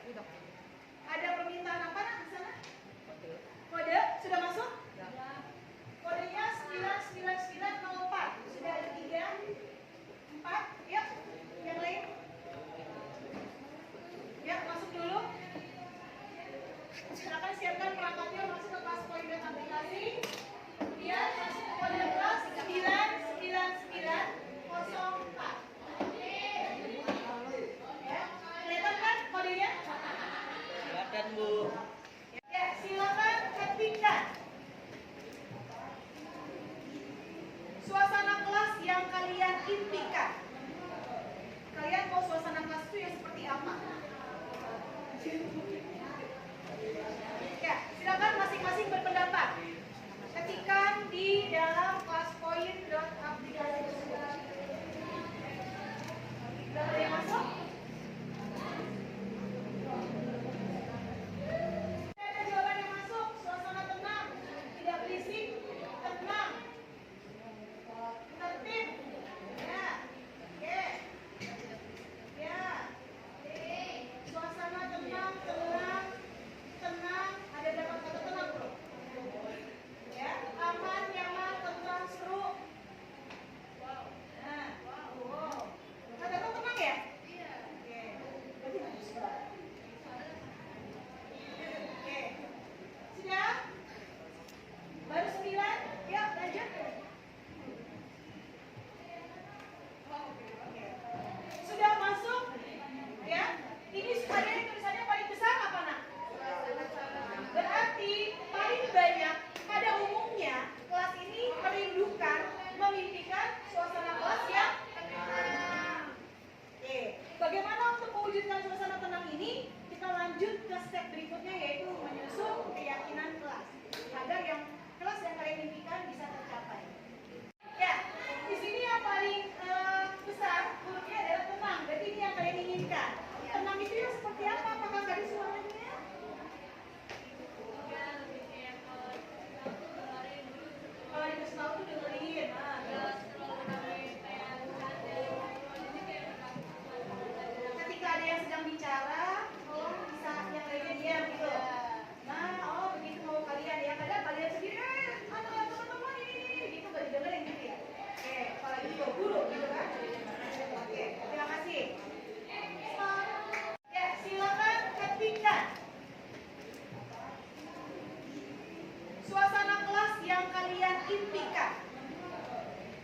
S1: Ada permintaan apa di sana? Kode sudah masuk? Kodenya 99904. Sudah ada 3, 4. Yuk, yang lain. Ya, masuk dulu. Silakan siapkan perangkatnya masuk ke kelas poin.aplikasi. Kemudian masuk ke kode kelas 99904. Ya, kelihatan kan kodenya?
S3: Silakan Bu.
S1: Ya, silakan ketikkan suasana kelas yang kalian impikan. Kalian mau suasana kelas itu yang seperti apa? Ya, silakan masing-masing berpendapat. Ketikkan di dalam kelas poin.aplikasi tersebut. Sudah ada yang masuk? kita lanjut ke step berikutnya, yaitu menyusun keyakinan kelas agar yang kelas yang kalian impikan bisa tercapai. Ya, di sini yang paling besar hurufnya adalah tenang. Berarti ini yang kalian inginkan. Tenang itu yang seperti apa? Apakah tadi suaranya? Kalau dikasih tahu tuh dengerin. Ketika ada yang sedang bicara, tolong bisa yang lainnya diam gitu. Nah, oh begitu mau kalian ya. Kadang kalian sendiri, teman-teman ini, gitu gak didengerin gitu ya. Oke, apalagi guru gitu kan. Oke, terima kasih. Ya, silakan ketikkan suasana kelas yang kalian impikan.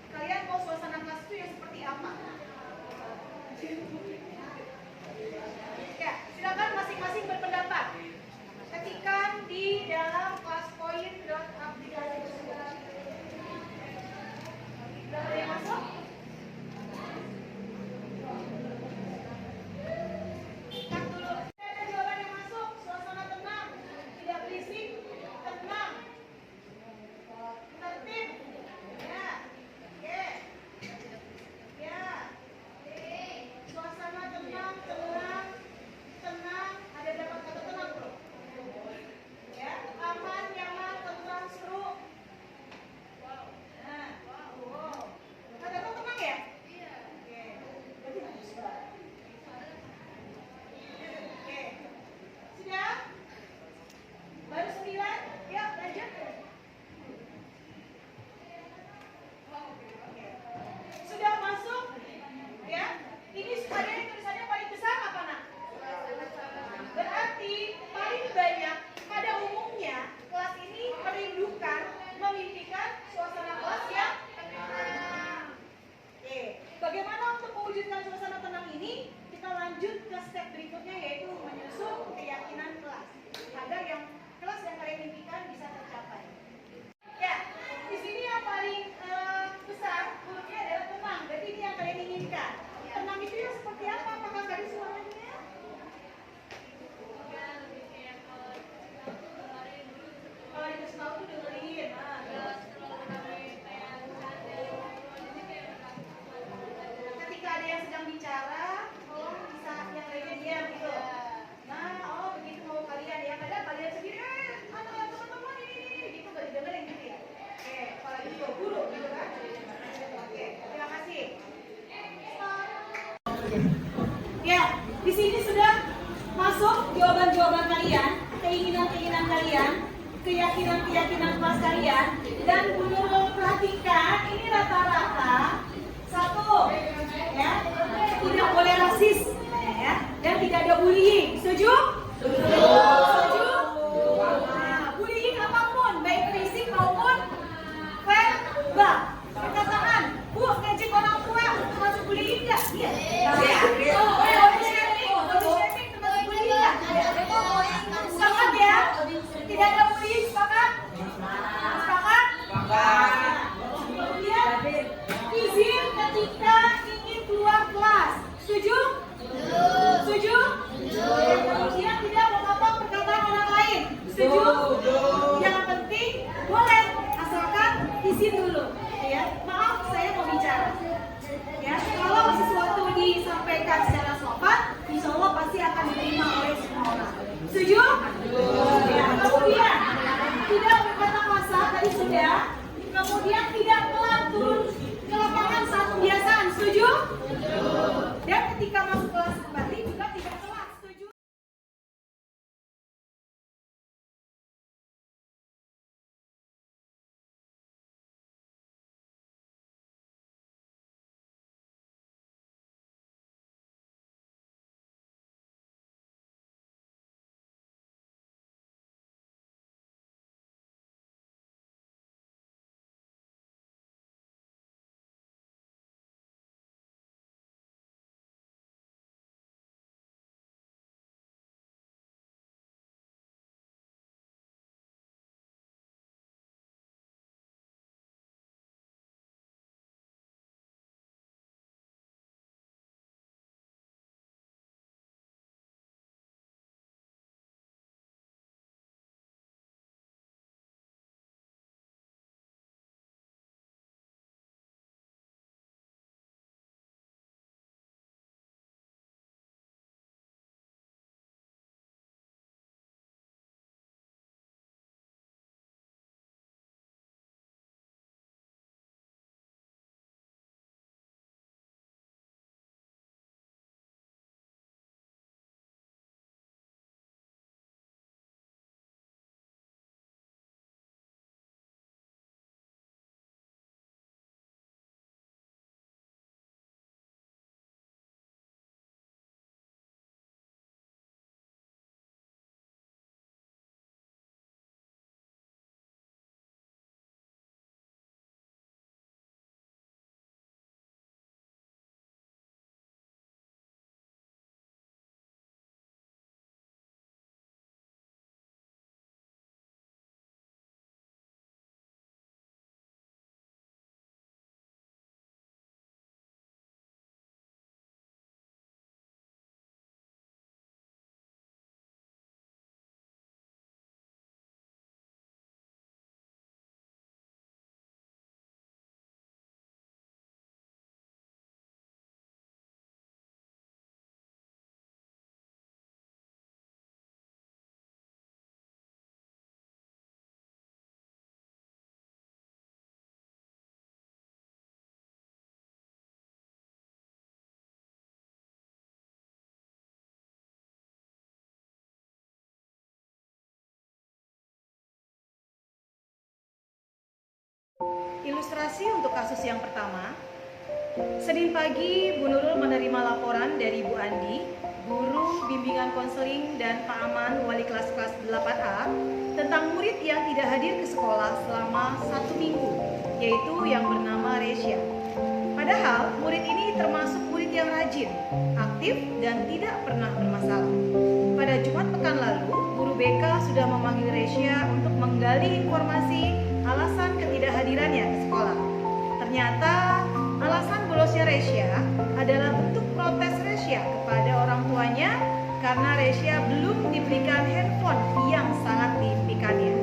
S1: Kalian mau suasana kelas itu yang seperti apa? Ya, silakan masing-masing berpendapat. Ketikkan di dalam classpoint.aplikasi tersebut. Sudah ada yang masuk? Cek dulu. Ada jawaban yang masuk. Suasana tenang, tidak berisik, tenang, tertib. Ya, oke. Ya, suasana tenang, tenang. Ada berapa kata tenang bro? Ya, aman, nyaman, tentram, seru. Nah, wow. Ada kata tenang ya? Iya. Oke. Berarti bagus banget. Oke. Sudah? Baru 9? Ya, lanjut. Oke. Sudah masuk? Ya. Ini ada yang tulisannya paling besar apa nak? Berarti paling banyak pada umumnya kelas ini merindukan, memimpikan suasana kelas yang tenang. Oke. Bagaimana untuk mewujudkan suasana tenang ini? Kita lanjut ke step berikutnya, yaitu menyusun keyakinan kelas agar yang kelas yang kalian impikan bisa tercapai. Ya, di sini yang paling besar hurufnya adalah tenang. Berarti ini yang kalian inginkan. Tenang itu yang seperti apa? Apakah tadi suaranya? Kalau dikasih tahu tuh dengerin. Ketika ada yang sedang bicara, tolong bisa yang lainnya diam gitu. Nah, oh begitu mau kalian ya. Kadang kalian sendiri, teman-teman ini, gitu gak didengerin gitu ya. Oke, apalagi guru gitu kan. Oke, terima kasih. Ya, di sini sudah masuk jawaban-jawaban kalian, keinginan-keinginan kalian, keyakinan-keyakinan kelas kalian, dan menurut perhatikan ini rata-rata satu, ya, tidak boleh rasis, ya, dan tidak ada bullying. Setuju? Setuju? Nah, bullying apapun, baik fisik maupun verbal. Perkataan, bu, ngejek orang tua, termasuk bullying nggak? Iya. Body shaming termasuk bullying nggak? Sepakat ya? Tidak ada bullying, sepakat? Sepakat? Kemudian, izin ketika ingin keluar kelas. Setuju? Setuju? Ilustrasi untuk kasus yang pertama. Senin pagi, Bu Nurul menerima laporan dari Bu Andi, guru bimbingan konseling dan Pak Aman, wali kelas 8A, tentang murid yang tidak hadir ke sekolah selama 1 minggu, yaitu yang bernama Resya. Padahal murid ini termasuk murid yang rajin, aktif, dan tidak pernah bermasalah. Pada Jumat pekan lalu, guru BK sudah memanggil Resya untuk menggali informasi alasan ketidakhadirannya ke sekolah. Ternyata alasan bolosnya Resya adalah bentuk protes Resya kepada orang tuanya karena Resya belum diberikan handphone yang sangat diimpikannya.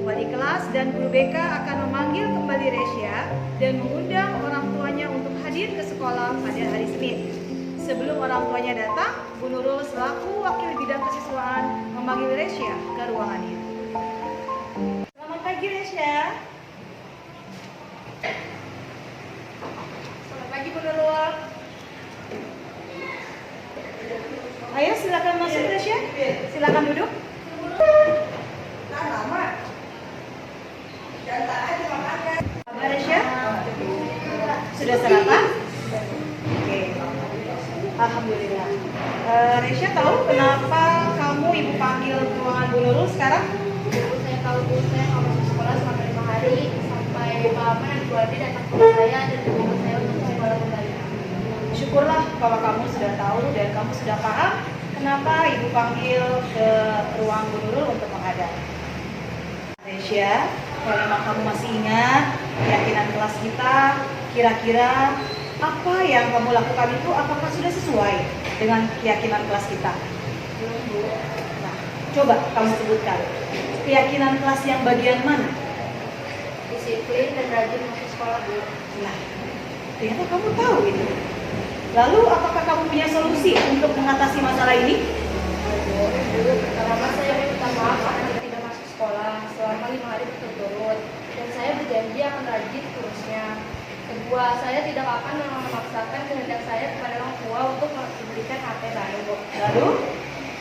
S1: Wali kelas dan guru BK akan memanggil kembali Resya dan mengundang orang tuanya untuk hadir ke sekolah pada hari Senin. Sebelum orang tuanya datang, Bu Nurul selaku wakil bidang kesiswaan memanggil Resya ke ruangannya. Selamat pagi Resya.
S2: Selamat pagi Bu Nurul.
S1: Ayo silakan masuk Resya. Silakan duduk. Kabar Resya? Sudah sarapan? Oke. Alhamdulillah. Resya tahu kenapa kamu ibu panggil ke ruangan Bu Nurul sekarang?
S2: Saya tahu Bu, saya nggak masuk sekolah selama 5 hari sampai Pak Aman dan Bu Andi datang ke rumah saya dan menyuruh saya untuk sekolah kembali.
S1: Syukurlah kalau kamu sudah tahu dan kamu sudah paham kenapa ibu panggil ke ruang Bu Nurul untuk menghadap. Resya, kalau memang kamu masih ingat keyakinan kelas kita, kira-kira apa yang kamu lakukan itu apakah sudah sesuai dengan keyakinan kelas kita?
S2: Belum Bu.
S1: Nah, coba kamu sebutkan keyakinan kelas yang bagian mana?
S2: Disiplin dan rajin masuk sekolah Bu.
S1: Nah, ternyata kamu tahu itu. Lalu apakah kamu punya solusi untuk mengatasi masalah ini?
S2: Pertama saya minta maaf karena tidak masuk sekolah selama 5 hari berturut-turut dan saya berjanji akan rajin terusnya. Kedua, saya tidak akan memaksakan kehendak saya kepada orang tua untuk memberikan HP baru.
S1: Lalu,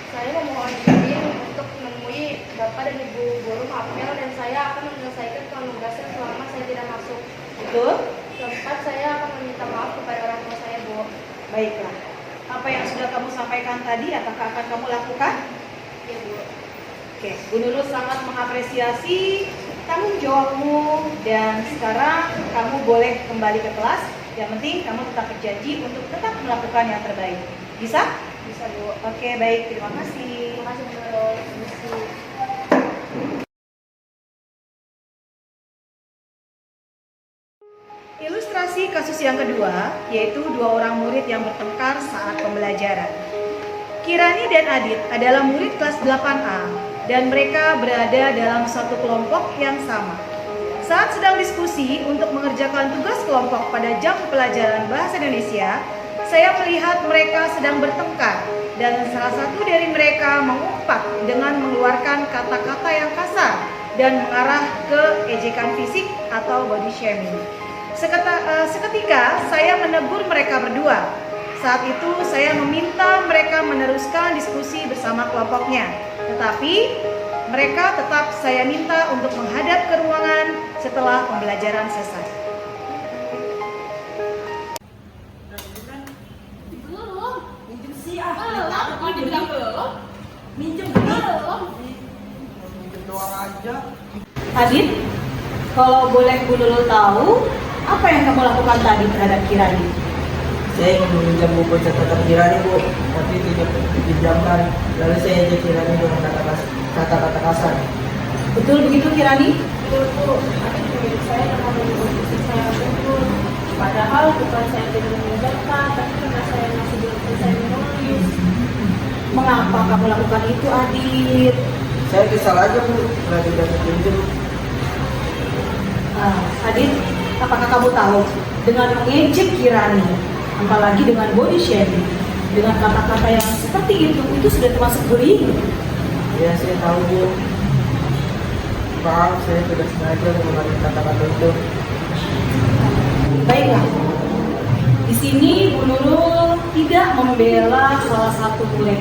S2: Saya memohon izin untuk menemui Bapak dan Ibu guru Mapel dan saya akan menyelesaikan penugasan selama saya tidak masuk.
S1: betul?
S2: Keempat, saya akan meminta maaf kepada orang tua saya, Bu.
S1: Baiklah. Apa yang sudah kamu sampaikan tadi, apakah akan kamu lakukan?
S2: Iya, Bu.
S1: Oke, Bu Nurul sangat mengapresiasi tanggung jawabmu dan sekarang kamu boleh kembali ke kelas. Yang penting kamu tetap berjanji untuk tetap melakukan yang terbaik. Bisa?
S2: Bisa, Bu.
S1: Oke, baik. Terima kasih.
S2: Terima kasih, Bu Nurul. Terima kasih.
S1: Ilustrasi kasus yang kedua, yaitu 2 orang murid yang bertengkar saat pembelajaran. Kirani dan Adit adalah murid kelas 8A dan mereka berada dalam satu kelompok yang sama. Saat sedang diskusi untuk mengerjakan tugas kelompok pada jam pelajaran bahasa Indonesia, saya melihat mereka sedang bertengkar dan salah satu dari mereka mengumpat dengan mengeluarkan kata-kata yang kasar dan mengarah ke ejekan fisik atau body shaming. Seketika saya menegur mereka berdua. Saat itu saya meminta mereka meneruskan diskusi bersama kelompoknya. Tetapi mereka tetap saya minta untuk menghadap ke ruangan setelah pembelajaran selesai. Adit, kalau boleh Bu Nurul tahu, apa yang kamu lakukan tadi terhadap Kirani?
S5: Saya ingin meminjam buku catatan Kirani, Bu, tapi tidak dipinjamkan. Lalu saya ejek Kirani dengan kata-kata kasar.
S1: Betul begitu Kirani?
S2: Betul, Bu. Tapi menurut saya dengan posisi saya betul. Padahal bukan saya tidak mengerjakan, tapi karena saya masih belum selesai menulis.
S1: Mengapa kamu lakukan itu, Adit?
S5: Saya kesal aja, Bu, karena tidak dipinjam.
S1: Adit, apakah kamu tahu dengan mengejek Kirani, apalagi dengan body shaming, dengan kata-kata yang seperti itu sudah termasuk bullying?
S5: Ya, saya tahu, Bu. Maaf, saya tidak sengaja menggunakan kata-kata itu.
S1: Baiklah, di sini Bu Nurul tidak membela salah satu murid.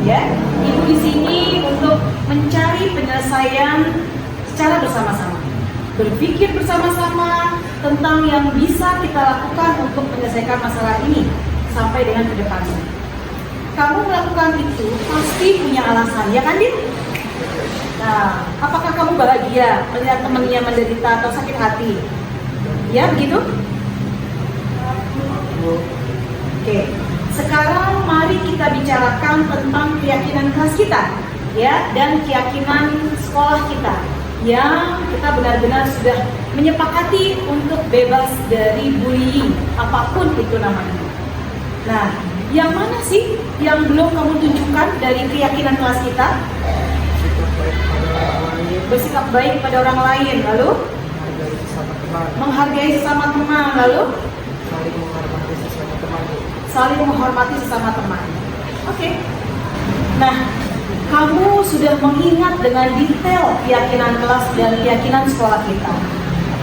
S1: Ya, Ibu di sini untuk mencari penyelesaian secara bersama-sama. berpikir bersama-sama tentang yang bisa kita lakukan untuk menyelesaikan masalah ini sampai dengan ke depannya. Kamu melakukan itu pasti punya alasan, ya kan, Dit? Nah, apakah kamu bahagia melihat temannya menderita atau sakit hati? Ya, begitu? Oke, sekarang mari kita bicarakan tentang keyakinan kelas kita, ya, dan keyakinan sekolah kita, yang kita benar-benar sudah menyepakati untuk bebas dari bullying, apapun itu namanya. Nah, yang mana sih yang belum kamu tunjukkan dari keyakinan kelas kita? Bersikap baik pada orang lain, lalu menghargai sesama teman, lalu saling menghormati sesama teman. Oke. Nah, kamu sudah mengingat dengan detail keyakinan kelas dan keyakinan sekolah kita.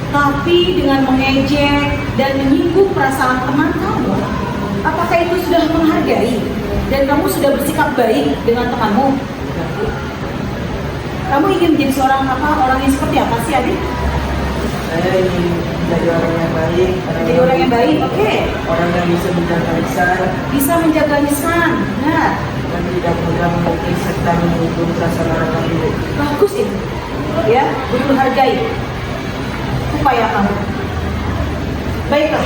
S1: Tapi dengan mengejek dan menyinggung perasaan teman kamu, apakah itu sudah menghargai dan kamu sudah bersikap baik dengan temanmu? Kamu ingin menjadi seorang orang yang seperti apa sih, Adit?
S5: Saya ingin menjadi orang yang baik.
S1: Jadi orang yang baik, oke.
S5: Orang yang bisa menjaga lisan
S1: Bisa menjaga lisan, benar.
S5: dan tidak mudah mengungkit serta menyinggung perasaan orang lain.
S1: Bagus itu, ya, menghargai upaya kamu. Baiklah,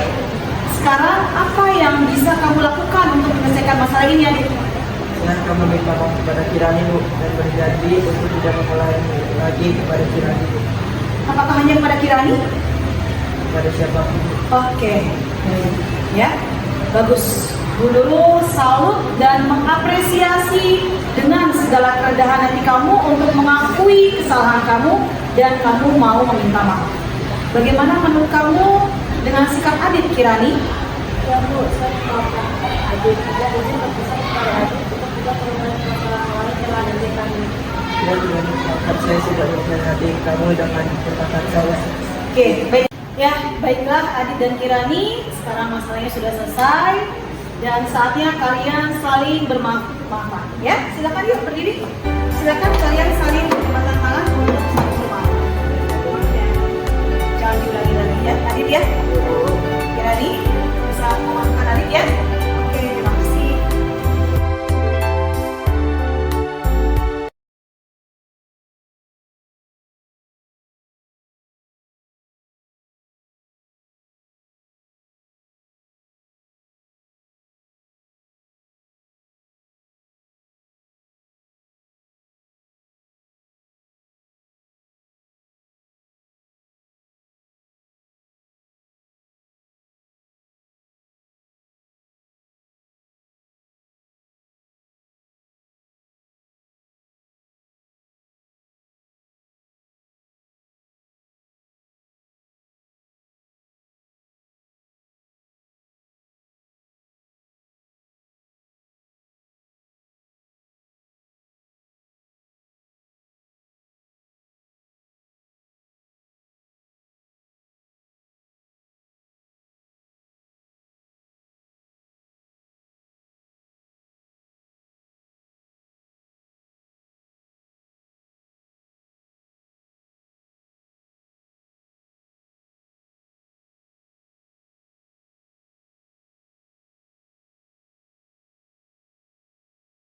S1: sekarang apa yang bisa kamu lakukan untuk menyelesaikan masalah ini, Adit?
S5: Saya akan meminta maaf kepada Kirani, Bu, dan berjanji untuk tidak mengulangi lagi kepada Kirani, Bu.
S1: Apakah hanya kepada Kirani?
S5: Kepada siapapun.
S1: Oke, ya, bagus. Bu Nurul salut dan mengapresiasi dengan segala kerendahan hati kamu untuk mengakui kesalahan kamu dan kamu mau meminta maaf. Bagaimana menurut kamu dengan sikap Adit, Kirani?
S2: Ya Bu, saya memaafkan Adit. Tidak izin berpisah kepada Adit untuk tidak mengulangi masalah lain yang ada di kami.
S5: Dan dengan maafkan saya sudah mengkhianati kamu dengan perkataan saya.
S1: Oke, baik. Ya, baiklah Adit dan Kirani, sekarang masalahnya sudah selesai dan saatnya kalian saling bermaaf-maafan. Ya, silakan yuk berdiri. Silakan kalian saling berpatah tangan untuk saling bermaaf. Jangan diulangi lagi ya, Adit ya. Kirani bisa memaafkan Adit ya.